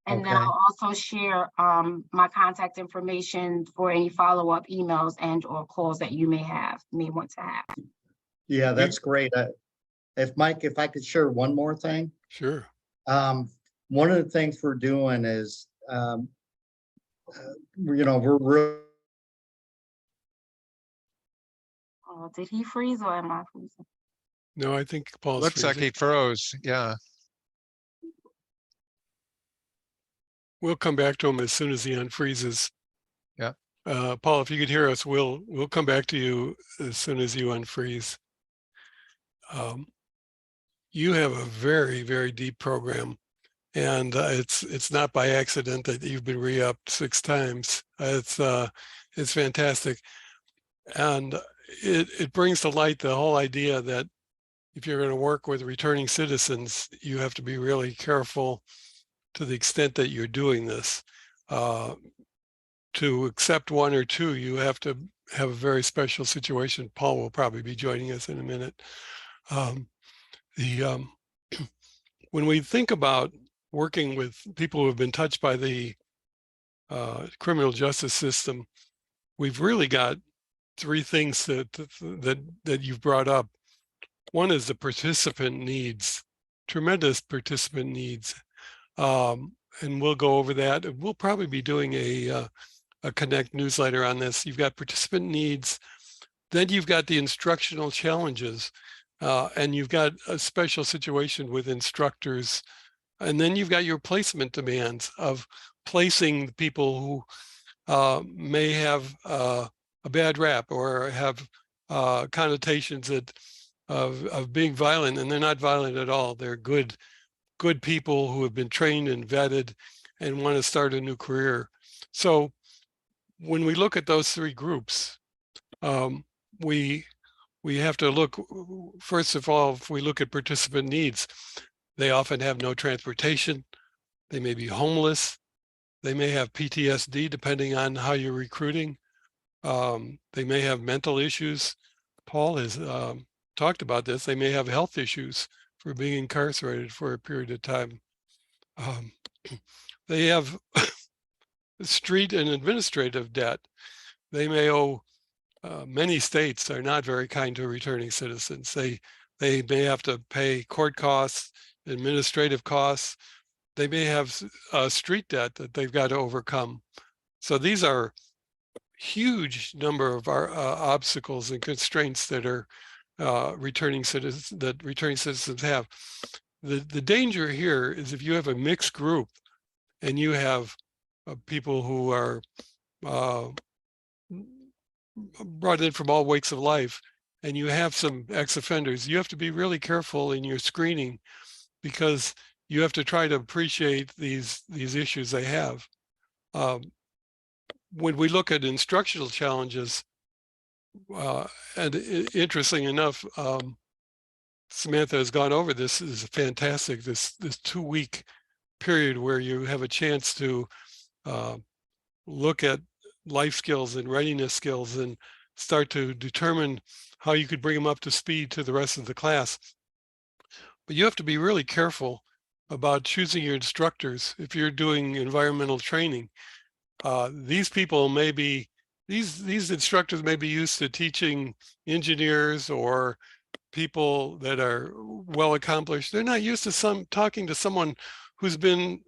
And then I'll also share my contact information for any follow-up emails and or calls that you may want to have. Yeah, that's great. If I could share one more thing. Sure. One of the things we're doing is, we're Oh, did he freeze or am I freezing? No, I think Paul's Looks like he froze. Yeah. We'll come back to him as soon as he unfreezes. Yeah. Paul, if you could hear us, we'll come back to you as soon as you unfreeze. You have a very, very deep program, and it's not by accident that you've been re-upped 6 times. It's fantastic, and it brings to light the whole idea that if you're going to work with returning citizens, you have to be really careful to the extent that you're doing this. To accept 1 or 2, you have to have a very special situation. Paul will probably be joining us in a minute. When we think about working with people who have been touched by the criminal justice system, we've really got 3 things that you've brought up. One is the participant needs, tremendous participant needs. And we'll go over that. We'll probably be doing a Connect newsletter on this. You've got participant needs, then you've got the instructional challenges, and you've got a special situation with instructors And then you've got your placement demands of placing the people who may have a bad rap or have connotations that of being violent, and they're not violent at all. They're good people who have been trained and vetted and want to start a new career. So when we look at those three groups, we have to look, first of all, if we look at participant needs, they often have no transportation, they may be homeless, they may have PTSD depending on how you're recruiting, they may have mental issues. Paul has talked about this. They may have health issues for being incarcerated for a period of time. They have street and administrative debt. They may owe, many states are not very kind to returning citizens. They may have to pay court costs, administrative costs. They may have street debt that they've got to overcome. So these are huge number of our obstacles and constraints that are returning citizens have. The danger here is if you have a mixed group and you have people who are brought in from all walks of life, and you have some ex-offenders, you have to be really careful in your screening because you have to try to appreciate these issues they have. When we look at instructional challenges, and interesting enough, Samantha has gone over this, is fantastic, this 2-week period where you have a chance to look at life skills and readiness skills and start to determine how you could bring them up to speed to the rest of the class. But you have to be really careful about choosing your instructors. If you're doing environmental training, these people may be, these instructors may be used to teaching engineers or people that are well accomplished. They're not used to talking to someone who's been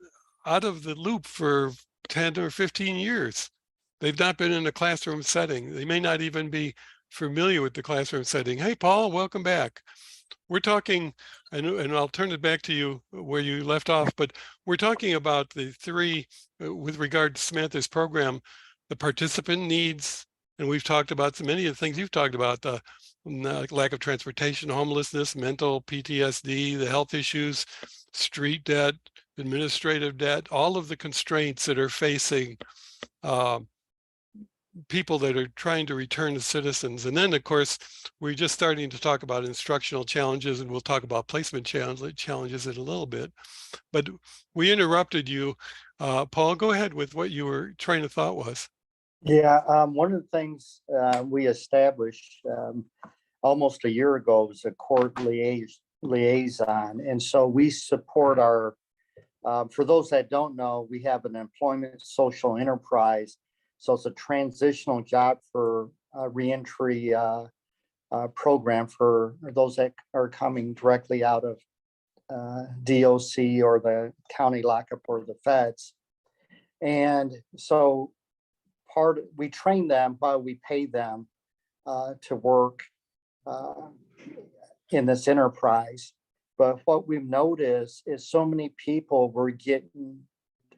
out of the loop for 10 or 15 years. They've not been in a classroom setting. They may not even be familiar with the classroom setting. Hey, Paul, welcome back. We're talking, and I'll turn it back to you where you left off, but we're talking about the three, with regard to Samantha's program, the participant needs, and we've talked about so many of the things you've talked about, the lack of transportation, homelessness, mental PTSD, the health issues, street debt, administrative debt, all of the constraints that are facing people that are trying to return as citizens. And then, of course, we're just starting to talk about instructional challenges, and we'll talk about placement challenges in a little bit. But we interrupted you. Paul, go ahead with what you were trying to thought was. Yeah, one of the things we established almost a year ago was a court liaison. And so we support our, for those that don't know, we have an employment social enterprise. So it's a transitional job for reentry program for those that are coming directly out of DOC or the county lockup or the feds. And so we train them while we pay them to work in this enterprise. But what we've noticed is so many people were getting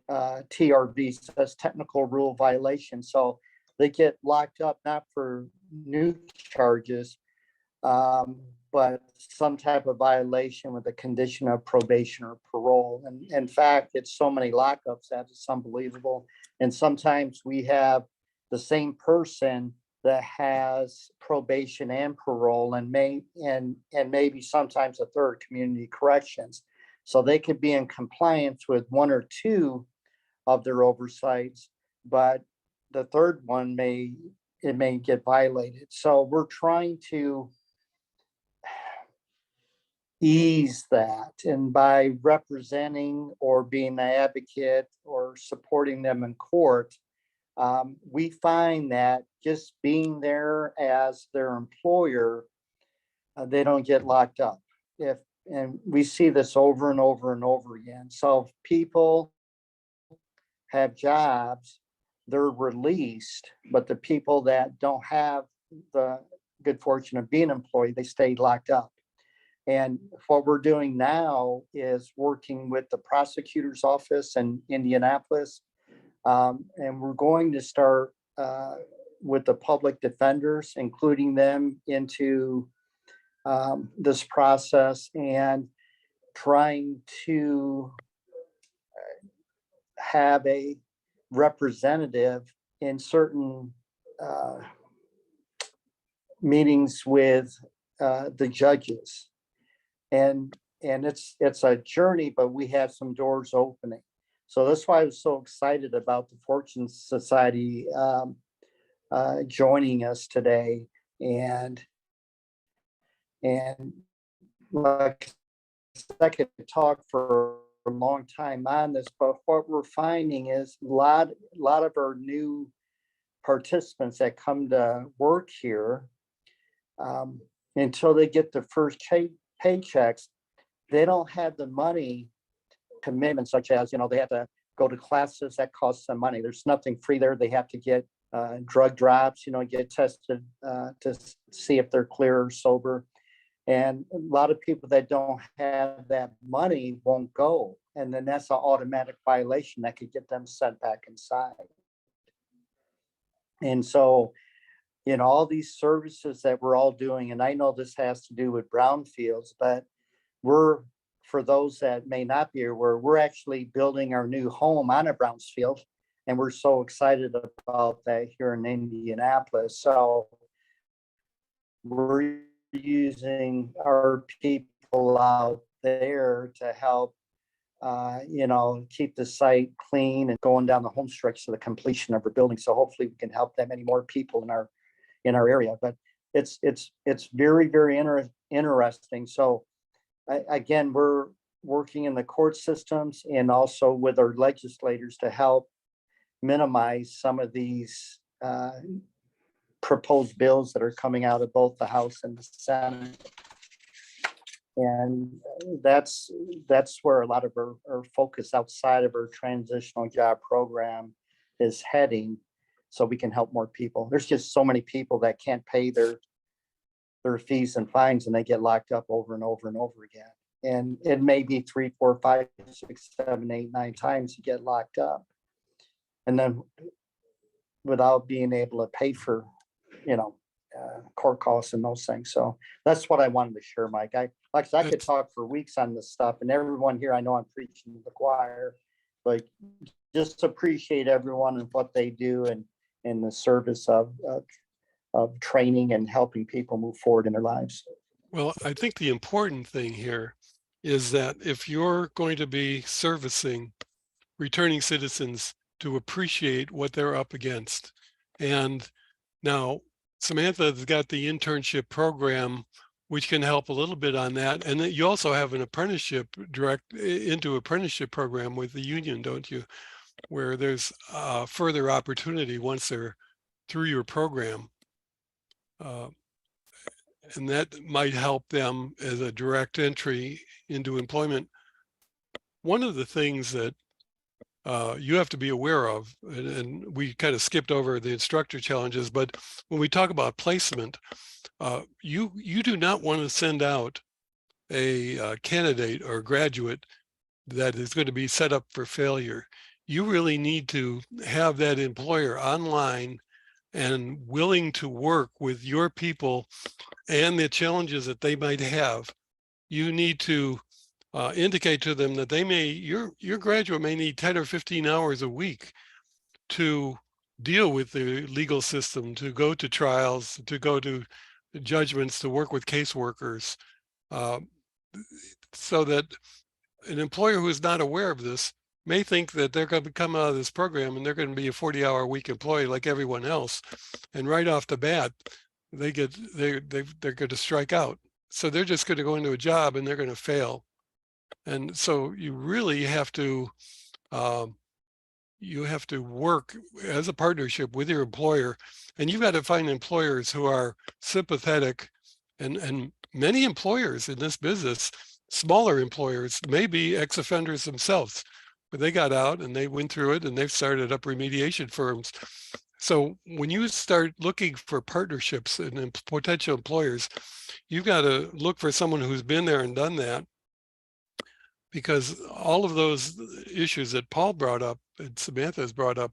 TRVs, that's technical rule violations. So they get locked up not for new charges, but some type of violation with a condition of probation or parole. And in fact, it's so many lockups that it's unbelievable. And sometimes we have the same person that has probation and parole and maybe sometimes a third, community corrections. So they could be in compliance with one or two of their oversights, but the third one may get violated. So we're trying to ease that, and by representing or being an advocate or supporting them in court, we find that just being there as their employer, they don't get locked up. And we see this over and over and over again. So if people have jobs, they're released, but the people that don't have the good fortune of being employed, they stay locked up. And what we're doing now is working with the prosecutor's office in Indianapolis. And we're going to start with the public defenders, including them into this process and trying to have a representative in certain meetings with the judges. And it's a journey, but we have some doors opening. So that's why I was so excited about the Fortune Society joining us today. And like I could talk for a long time on this, but what we're finding is a lot of our new participants that come to work here, until they get their first paychecks, they don't have the money commitments, such as, they have to go to classes that cost some money. There's nothing free there. They have to get drug drops, get tested to see if they're clear or sober. And a lot of people that don't have that money won't go. And then that's an automatic violation that could get them sent back inside. And so, all these services that we're all doing, and I know this has to do with brownfields, but for those that may not be aware, we're actually building our new home on a brownfield. And we're so excited about that here in Indianapolis. So we're using our people out there to help, keep the site clean and going down the home stretch to the completion of our building. So hopefully we can help that many more people in our area. But it's very, very interesting. So again, we're working in the court systems and also with our legislators to help minimize some of these proposed bills that are coming out of both the House and the Senate. And that's where a lot of our focus outside of our transitional job program is heading, so we can help more people. There's just so many people that can't pay their fees and fines, and they get locked up over and over and over again. And it may be 3, 4, 5, 6, 7, 8, 9 times you get locked up. And then without being able to pay for, court costs and those things. So that's what I wanted to share, Mike. I could talk for weeks on this stuff, and everyone here, I know I'm preaching to the choir, but just appreciate everyone and what they do and in the service of training and helping people move forward in their lives. Well, I think the important thing here is that if you're going to be servicing returning citizens, to appreciate what they're up against. And now Samantha's got the internship program, which can help a little bit on that. And you also have an apprenticeship apprenticeship program with the union, don't you? Where there's further opportunity once they're through your program. And that might help them as a direct entry into employment. One of the things that you have to be aware of, and we kind of skipped over the instructor challenges, but when we talk about placement, you do not want to send out a candidate or graduate that is going to be set up for failure. You really need to have that employer online and willing to work with your people and the challenges that they might have. You need to indicate to them that your graduate may need 10 or 15 hours a week to deal with the legal system, to go to trials, to go to judgments, to work with caseworkers, so that an employer who is not aware of this may think that they're going to come out of this program and they're going to be a 40-hour-a-week employee like everyone else, and right off the bat they're going to strike out. So they're just going to go into a job and they're going to fail. And so you really have to work as a partnership with your employer, and you've got to find employers who are sympathetic, and many employers in this business, smaller employers, may be ex-offenders themselves, but they got out and they went through it and they've started up remediation firms. So when you start looking for partnerships and potential employers, you've got to look for someone who's been there and done that, because all of those issues that Paul brought up and Samantha has brought up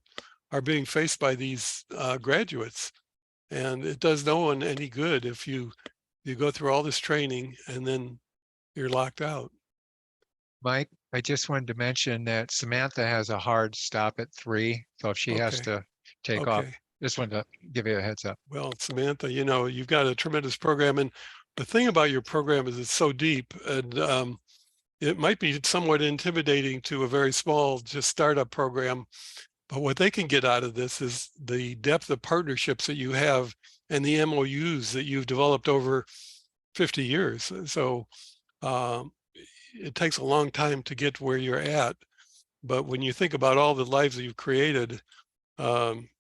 are being faced by these graduates. And it does no one any good if you go through all this training and then you're locked out. Mike, I just wanted to mention that Samantha has a hard stop at 3. So if she has Okay. to take off, Okay. just wanted to give you a heads up. Well, Samantha, you know, you've got a tremendous program. And the thing about your program is it's so deep, and it might be somewhat intimidating to a very small, just startup program. But what they can get out of this is the depth of partnerships that you have and the MOUs that you've developed over 50 years. So it takes a long time to get where you're at. But when you think about all the lives that you've created,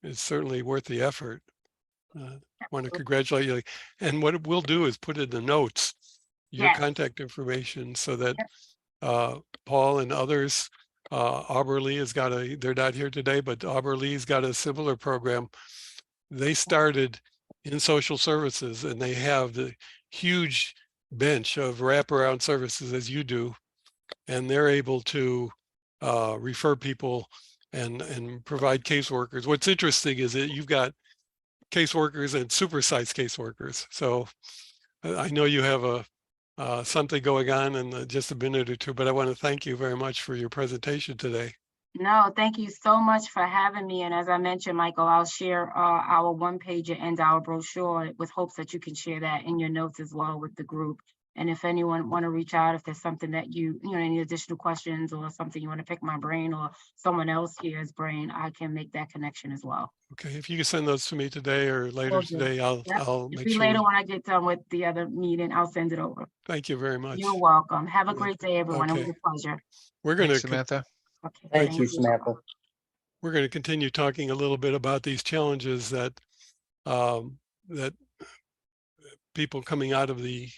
it's certainly worth the effort. I want to congratulate you. And what we'll do is put in the notes your Yes. contact information so that Paul and others, Auberlee has got they're not here today, but Auberlee's got a similar program. They started in social services and they have the huge bench of wraparound services as you do, and they're able to refer people and provide caseworkers. What's interesting is that you've got caseworkers and supersized caseworkers. So I know you have something going on in just a minute or two, but I want to thank you very much for your presentation today. No, thank you so much for having me. And as I mentioned, Michael, I'll share our one-pager and our brochure with hopes that you can share that in your notes as well with the group. And if anyone want to reach out, if there's something that you know, any additional questions or something you want to pick my brain or someone else here's brain, I can make that connection as well. Okay, if you can send those to me today or later Will do. today, I'll Yep. I'll It'll make be sure. later when I get done with the other meeting, I'll send it over. Thank you very much. You're welcome. Have a You're great day, everyone. It was Okay. a pleasure. We're going Thanks, to Samantha. Okay, Thank you, Samantha. we're going to continue talking a little bit about these challenges that that people coming out of the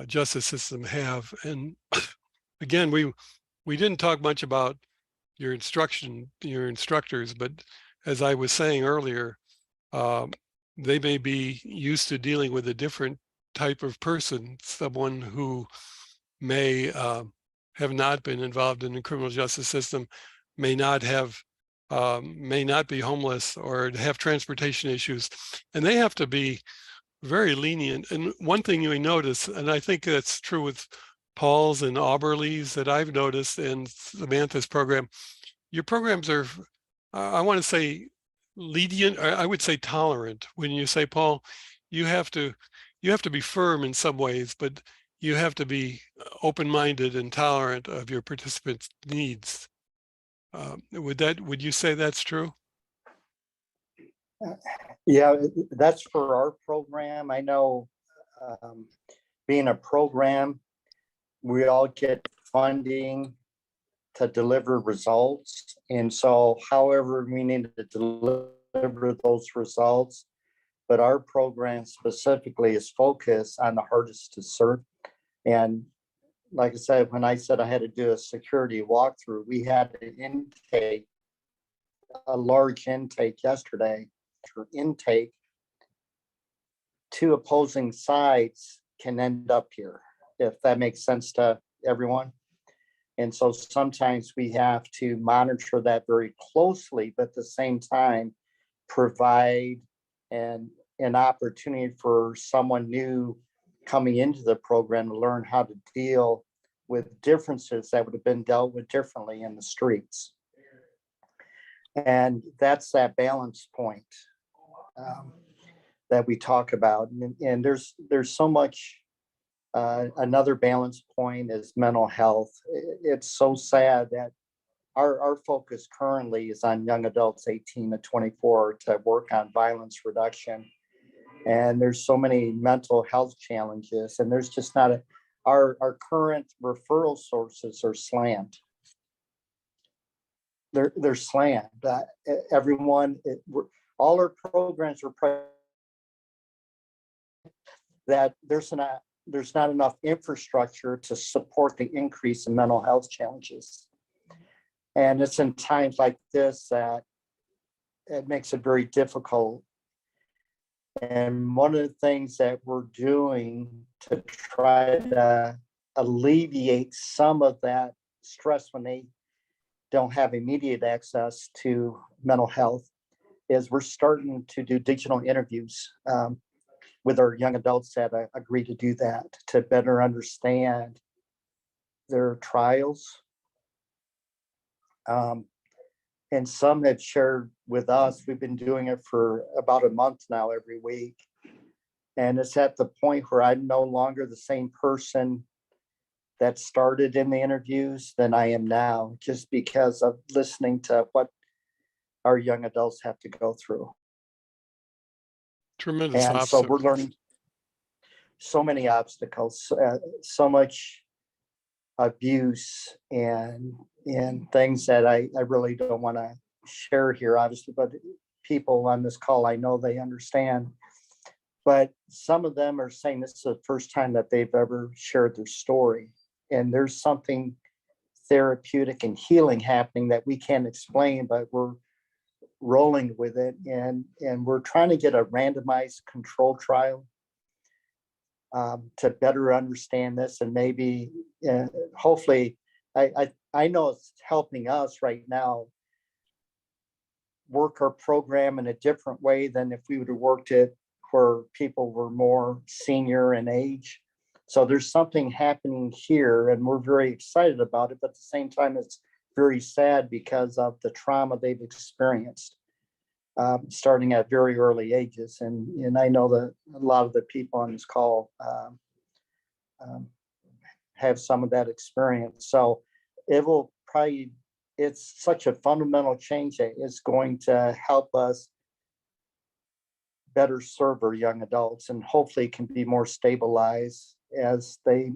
justice system have. And again, we didn't talk much about your instructors, but as I was saying earlier, they may be used to dealing with a different type of person, someone who may have not been involved in the criminal justice system, may not be homeless or have transportation issues, and they have to be very lenient. And one thing you notice, and I think that's true with Paul's and Auberlee's that I've noticed in Samantha's program, your programs are, I want to say lenient, or I would say tolerant. When you say, Paul, you have to be firm in some ways, but you have to be open-minded and tolerant of your participants' needs. Would you say that's true? Yeah, that's for our program. I know being a program, we all get funding to deliver results. And so however we need to deliver those results, but our program specifically is focused on the hardest to serve. And like I said, when I said I had to do a security walkthrough, we had an intake, a large intake yesterday. For intake, 2 opposing sides can end up here, if that makes sense to everyone. And so sometimes we have to monitor that very closely, but at the same time, provide an opportunity for someone new coming into the program to learn how to deal with differences that would have been dealt with differently in the streets. And that's that balance point that we talk about. And there's so much. Another balance point is mental health. It's so sad that our focus currently is on young adults 18 to 24 to work on violence reduction. And there's so many mental health challenges, and there's just not our current referral sources are slammed. They're slammed. All our programs are that there's not enough infrastructure to support the increase in mental health challenges. And it's in times like this that it makes it very difficult. And one of the things that we're doing to try to alleviate some of that stress when they don't have immediate access to mental health is we're starting to do digital interviews with our young adults that agree to do that, to better understand their trials. And some have shared with us, we've been doing it for about a month now, every week. And it's at the point where I'm no longer the same person that started in the interviews than I am now, just because of listening to what our young adults have to go through. Tremendous And so we're obstacle. learning so many obstacles, so much abuse and things that I really don't want to share here, obviously, but people on this call, I know they understand. But some of them are saying this is the first time that they've ever shared their story. And there's something therapeutic and healing happening that we can't explain, but we're rolling with it. And we're trying to get a randomized control trial to better understand this, and maybe hopefully I know it's helping us right now work our program in a different way than if we would have worked it where people were more senior in age. So there's something happening here, and we're very excited about it, but at the same time it's very sad because of the trauma they've experienced starting at very early ages. And I know that a lot of the people on this call have some of that experience. So it will probably, it's such a fundamental change that it's going to help us better serve our young adults, and hopefully can be more stabilized as they,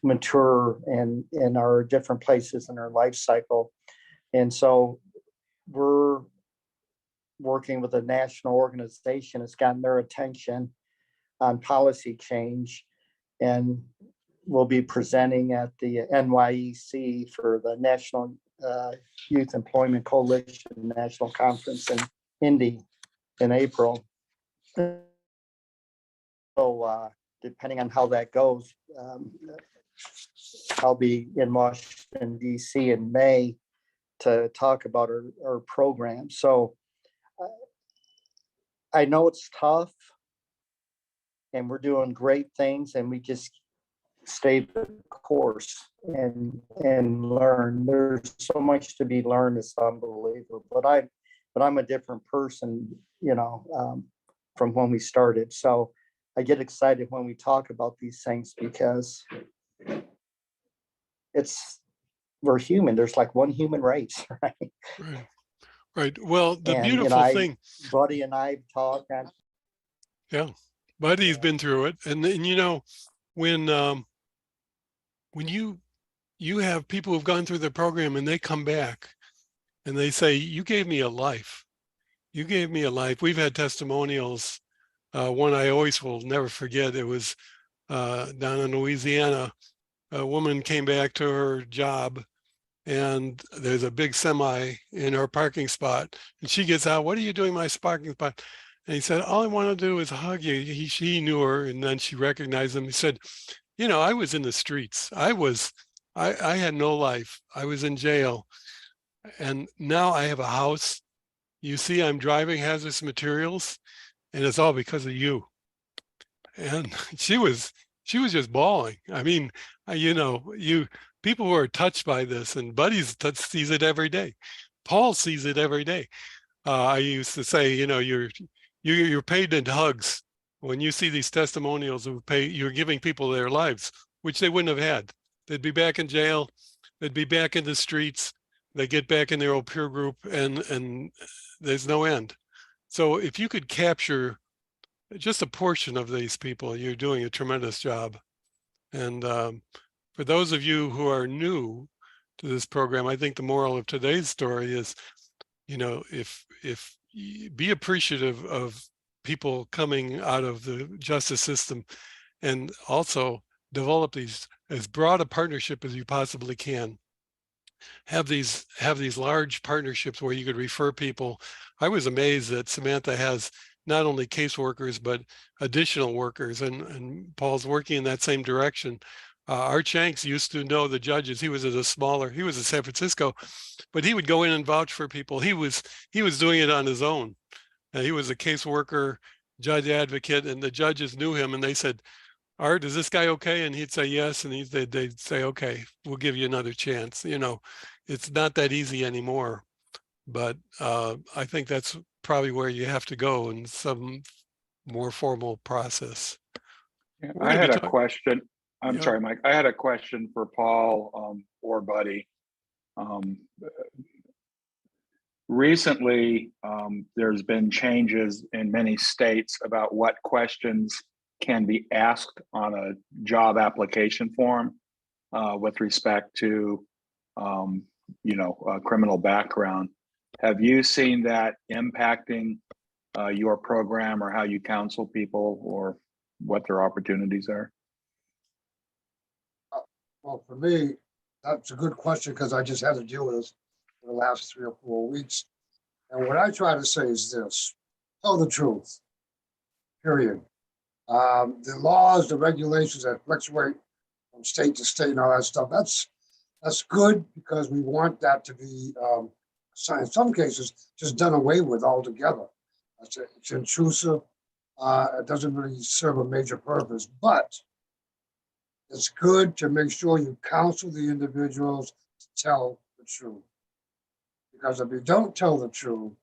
mature in our different places in our life cycle. And so we're working with a national organization that's gotten their attention on policy change, and we'll be presenting at the NYEC for the National Youth Employment Coalition National Conference in Indy in April. So depending on how that goes, I'll be in Washington, DC in May to talk about our program. So I know it's tough, and we're doing great things, and we just stay the course and learn. There's so much to be learned. It's unbelievable. But I'm a different person, from when we started. So I get excited when we talk about these things because we're human. There's like one human race, right? Right. Well, the And, beautiful thing, Buddy and I talk. yeah, Buddy's been through it, and when you have people who've gone through the program and they come back and they say, "You gave me a life. You gave me a life." We've had testimonials. One I always will never forget. It was down in Louisiana. A woman came back to her job, and there's a big semi in her parking spot, and she gets out. "What are you doing in my parking spot?" And he said, "All I want to do is hug you." She knew her, and then she recognized him. He said, "I was in the streets. I had no life. I was in jail, and now I have a house. You see, I'm driving hazardous materials, and it's all because of you." And she was just bawling. I mean, people who are touched by this, and Buddy sees it every day. Paul sees it every day. I used to say, you're paid in hugs when you see these testimonials of you're giving people their lives, which they wouldn't have had. They'd be back in jail. They'd be back in the streets. They get back in their old peer group, and there's no end. So if you could capture just a portion of these people, you're doing a tremendous job. And for those of you who are new to this program, I think the moral of today's story is, if be appreciative of people coming out of the justice system, and also develop these as broad a partnership as you possibly can. have these large partnerships where you could refer people. I was amazed that Samantha has not only caseworkers, but additional workers, and Paul's working in that same direction. Art Shanks used to know the judges. He was in San Francisco, but he would go in and vouch for people. He was doing it on his own. He was a caseworker, judge advocate, and the judges knew him, and they said, Art, is this guy okay? And he'd say yes, and they'd say, okay, we'll give you another chance. You know, it's not that easy anymore, but I think that's probably where you have to go in some more formal process. Yeah, I had a question. I'm sorry, Mike. I had a question for Paul or Buddy. Recently, there's been changes in many states about what questions can be asked on a job application form with respect to, criminal background. Have you seen that impacting your program or how you counsel people or what their opportunities are? Well, for me, that's a good question because I just had to deal with this for the last 3 or 4 weeks. And what I try to say is this: tell the truth, period. The laws, the regulations that fluctuate from state to state and all that stuff, that's good because we want that to be, in some cases, just done away with altogether. It's intrusive. It doesn't really serve a major purpose, but it's good to make sure you counsel the individuals to tell the truth. Because if you don't tell the truth,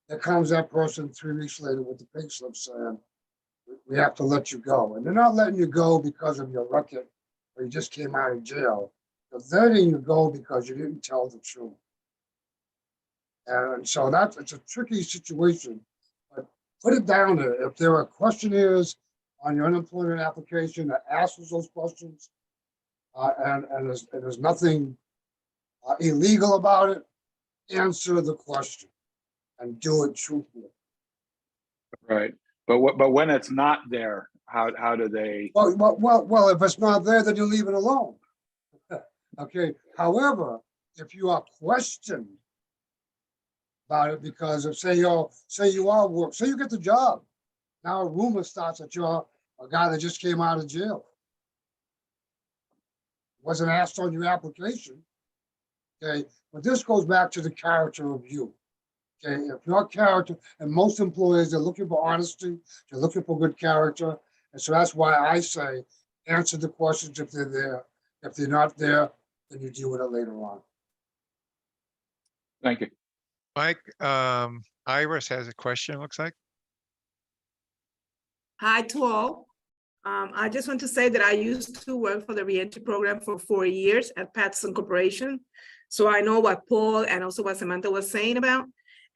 there comes that person 3 weeks later with the pink slip saying, we have to let you go. And they're not letting you go because of your record or you just came out of jail. They're letting you go because you didn't tell the truth. And so it's a tricky situation. But put it down there. If there are questionnaires on your unemployment application that asks those questions, and there's nothing illegal about it, answer the question and do it truthfully. Right. But when it's not there, how do they? Well, if it's not there, then you leave it alone. Okay. However, if you are questioned about it because of say you get the job, now a rumor starts that you're a guy that just came out of jail. Wasn't asked on your application. Okay, but this goes back to the character of you. Okay, if your character, and most employers, they're looking for honesty, they're looking for good character. And so that's why I say answer the questions if they're there. If they're not there, then you deal with it later on. Thank you. Mike, Iris has a question, it looks like. Hi to all. I just want to say that I used to work for the reentry program for 4 years at Patterson Corporation. So I know what Paul and also what Samantha was saying about.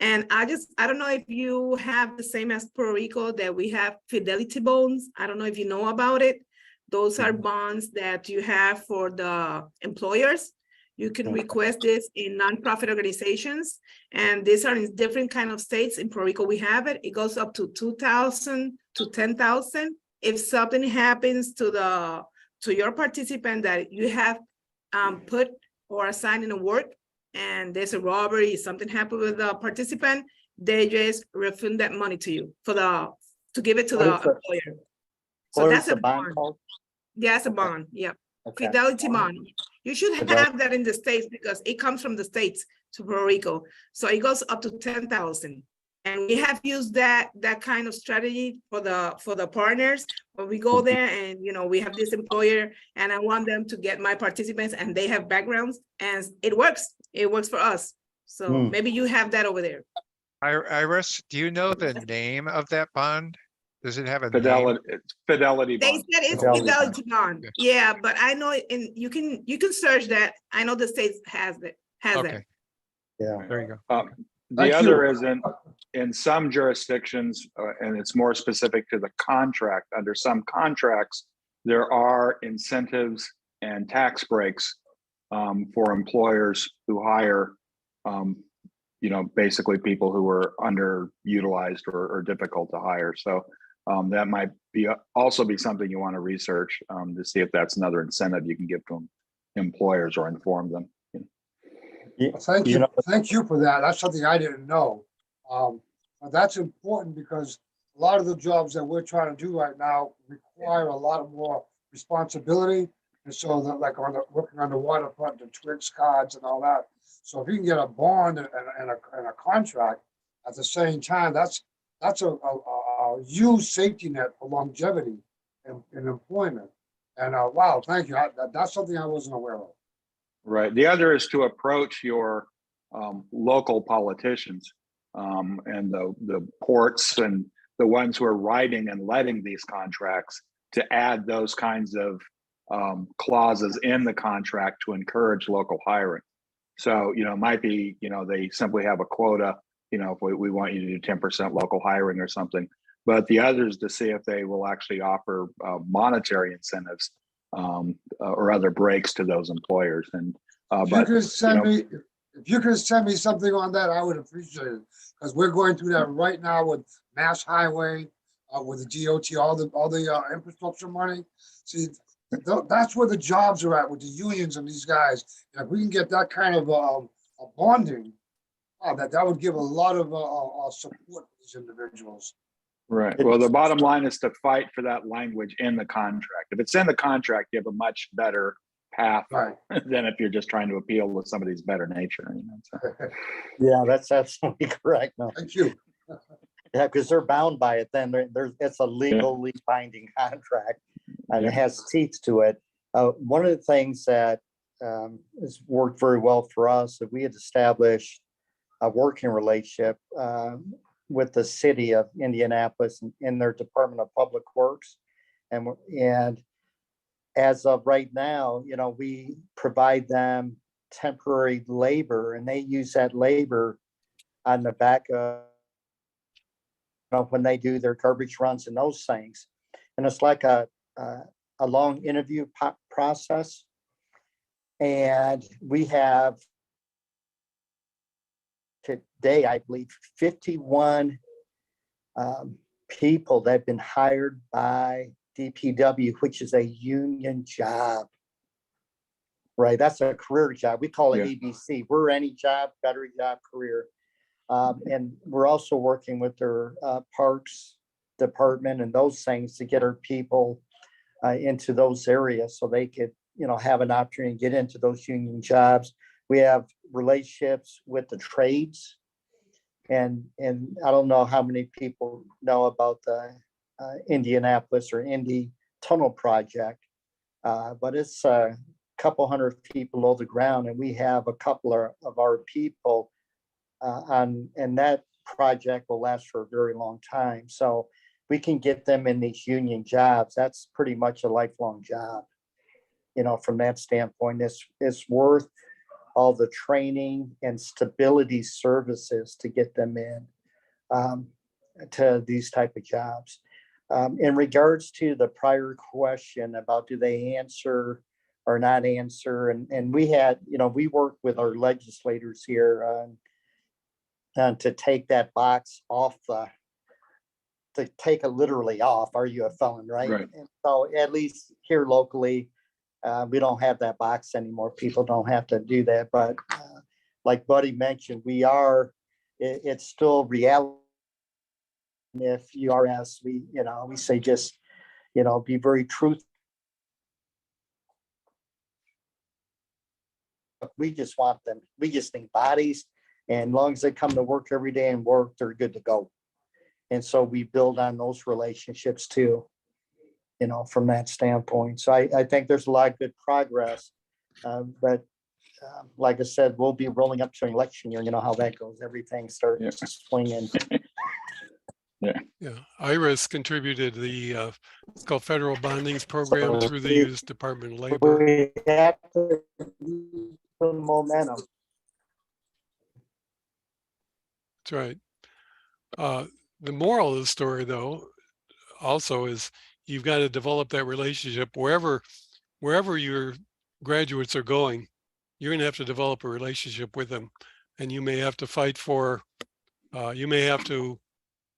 And I don't know if you have the same as Puerto Rico that we have fidelity bonds. I don't know if you know about it. Those are bonds that you have for the employers. You can request this in nonprofit organizations, and these are in different kind of states. In Puerto Rico, we have it. It goes up to 2,000 to 10,000. If something happens to your participant that you have put or assigned in a work, and there's a robbery, something happened with the participant, they just refund that money to you to give it to the employer. So that's a bond. Yeah, it's a bond. Yeah. Okay. Fidelity bond. You should have that in the States because it comes from the States to Puerto Rico. So it goes up to 10,000. And we have used that kind of strategy for the partners. When we go there and we have this employer and I want them to get my participants and they have backgrounds and it works. It works for us. So maybe you have that over there. Iris, do you know the name of that bond? Does it have a Fidelity? name? It's Fidelity They bond. said it's Fidelity bond. Yeah, but I know you can search that. I know the States has it. Okay. Yeah. There you go. The other is in some jurisdictions, and it's more specific to the contract. Under some contracts, there are incentives and tax breaks for employers who hire, basically people who are underutilized or difficult to hire. So that might also be something you want to research to see if that's another incentive you can give to employers or inform them. Well, thank you for that. That's something I didn't know. But that's important because a lot of the jobs that we're trying to do right now require a lot of more responsibility. And so that like working on the waterfront, the Twix cards and all that. So if you can get a bond and a contract at the same time, that's a huge safety net for longevity in employment. And wow, thank you. That's something I wasn't aware of. Right. The other is to approach your local politicians and the ports and the ones who are writing and letting these contracts to add those kinds of clauses in the contract to encourage local hiring. So, it might be, they simply have a quota, if we want you to do 10% local hiring or something. But the others to see if they will actually offer monetary incentives or other breaks to those employers. And if you could send me something on that, I would appreciate it, because we're going through that right now with Mass Highway, with the DOT, all the infrastructure money. See, that's where the jobs are at with the unions and these guys. And if we can get that kind of a bonding, that would give a lot of support for these individuals. Right. Well, the bottom line is to fight for that language in the contract. If it's in the contract, you have a much better path than if you're just trying to appeal to somebody's better nature. Yeah, that's absolutely correct. No. Thank you. Yeah, because they're bound by it. Then it's a legally binding contract, and it has teeth to it. One of the things that has worked very well for us is we had established a working relationship with the city of Indianapolis in their Department of Public Works, and as of right now, we provide them temporary labor, and they use that labor on the back of when they do their garbage runs and those things. And it's like a long interview process. And we have today, I believe, 51 people that have been hired by DPW, which is a union job, right? That's a career job. We call it ABC. We're any job, better job, career. And we're also working with their parks department and those things to get our people into those areas so they could, have an opportunity to get into those union jobs. We have relationships with the trades, and I don't know how many people know about the Indianapolis or Indy Tunnel Project, but it's a couple hundred feet below the ground, and we have a couple of our people and that project will last for a very long time. So we can get them in these union jobs. That's pretty much a lifelong job. From that standpoint, it's worth all the training and stability services to get them in to these type of jobs. In regards to the prior question about do they answer or not answer, and we had, we worked with our legislators here to take that box off to take it literally off. Are you a felon, right? And so at least here locally, we don't have that box anymore. People don't have to do that. But like Buddy mentioned, it's still reality. If you are asked, we say just, be very truthful. We just want them. We just need bodies. And as long as they come to work every day and work, they're good to go. And so we build on those relationships too, from that standpoint. So I think there's a lot of good progress. But like I said, we'll be rolling up to an election year. You know how that goes. Everything starts swinging. Yeah. IRIS contributed the it's called Federal Bondings Program through the U.S. Department of Labor. We have to use the momentum. That's right. The moral of the story, though, also is you've got to develop that relationship wherever your graduates are going. You're going to have to develop a relationship with them, and you may have to fight for. You may have to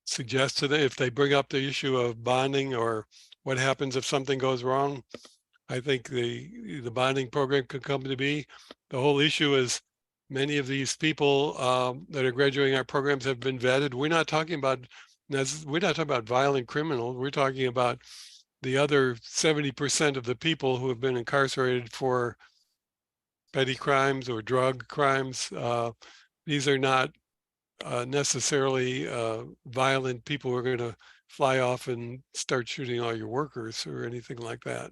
suggest to them if they bring up the issue of bonding or what happens if something goes wrong. I think the bonding program could come to be. The whole issue is Many of these people that are graduating our programs have been vetted. We're not talking about violent criminals. We're talking about the other 70% of the people who have been incarcerated for petty crimes or drug crimes. These are not necessarily violent people who are going to fly off and start shooting all your workers or anything like that.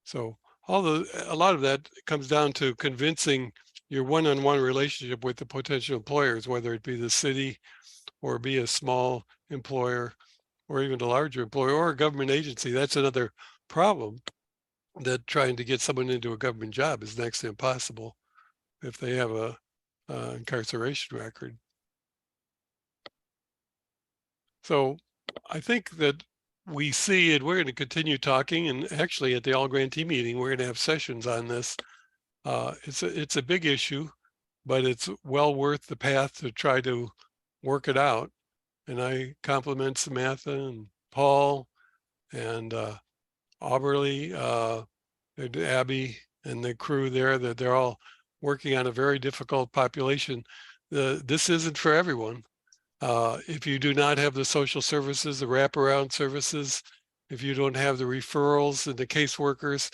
So a lot of that comes down to convincing your one-on-one relationship with the potential employers, whether it be the city or be a small employer or even a larger employer or a government agency. That's another problem, that trying to get someone into a government job is next to impossible if they have a incarceration record. So I think that we see, and we're going to continue talking, and actually at the all grantee meeting, we're going to have sessions on this. It's a big issue, but it's well worth the path to try to work it out. And I compliment Samantha and Paul and Auberly, and Abby and the crew there, that they're all working on a very difficult population. This isn't for everyone. If you do not have the social services, the wraparound services, if you don't have the referrals and the caseworkers,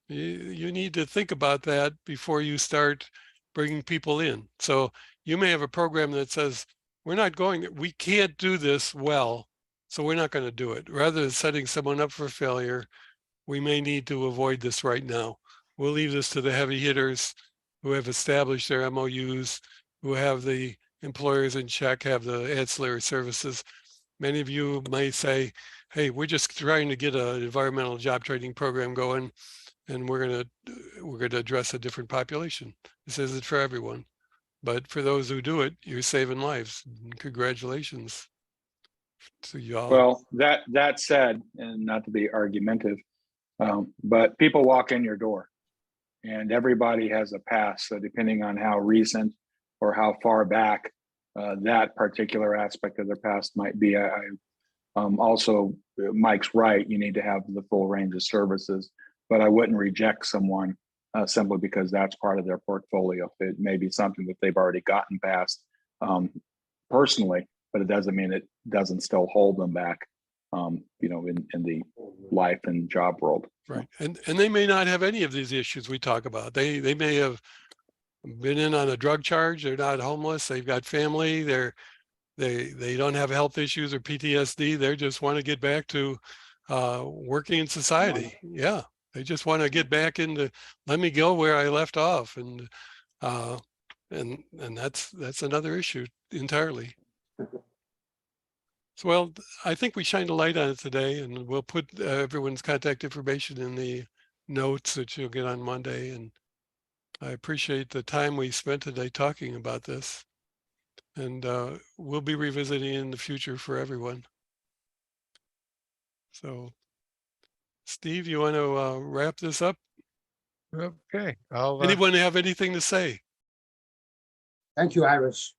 you need to think about that before you start bringing people in. So you may have a program that says, we can't do this well, so we're not going to do it. Rather than setting someone up for failure, we may need to avoid this right now. We'll leave this to the heavy hitters who have established their MOUs, who have the employers in check, have the ancillary services. Many of you may say, hey, we're just trying to get an environmental job training program going, and we're going to address a different population. This isn't for everyone, but for those who do it, you're saving lives. Congratulations to you all. Well, that said, and not to be argumentative, but people walk in your door, and everybody has a past. So depending on how recent or how far back that particular aspect of their past might be, also, Mike's right. You need to have the full range of services, but I wouldn't reject someone simply because that's part of their portfolio. It may be something that they've already gotten past personally, but it doesn't mean it doesn't still hold them back, in the life and job world. Right, and they may not have any of these issues we talk about. They may have been in on a drug charge. They're not homeless. They've got family. They don't have health issues or PTSD. They just want to get back to working in society. Yeah, they just want to get back into, let me go where I left off, and that's another issue entirely. So, well, I think we shined a light on it today, and we'll put everyone's contact information in the notes that you'll get on Monday. And I appreciate the time we spent today talking about this. And we'll be revisiting in the future for everyone. So, Steve, you want to wrap this up? Okay. Anyone have anything to say? Thank you, Iris.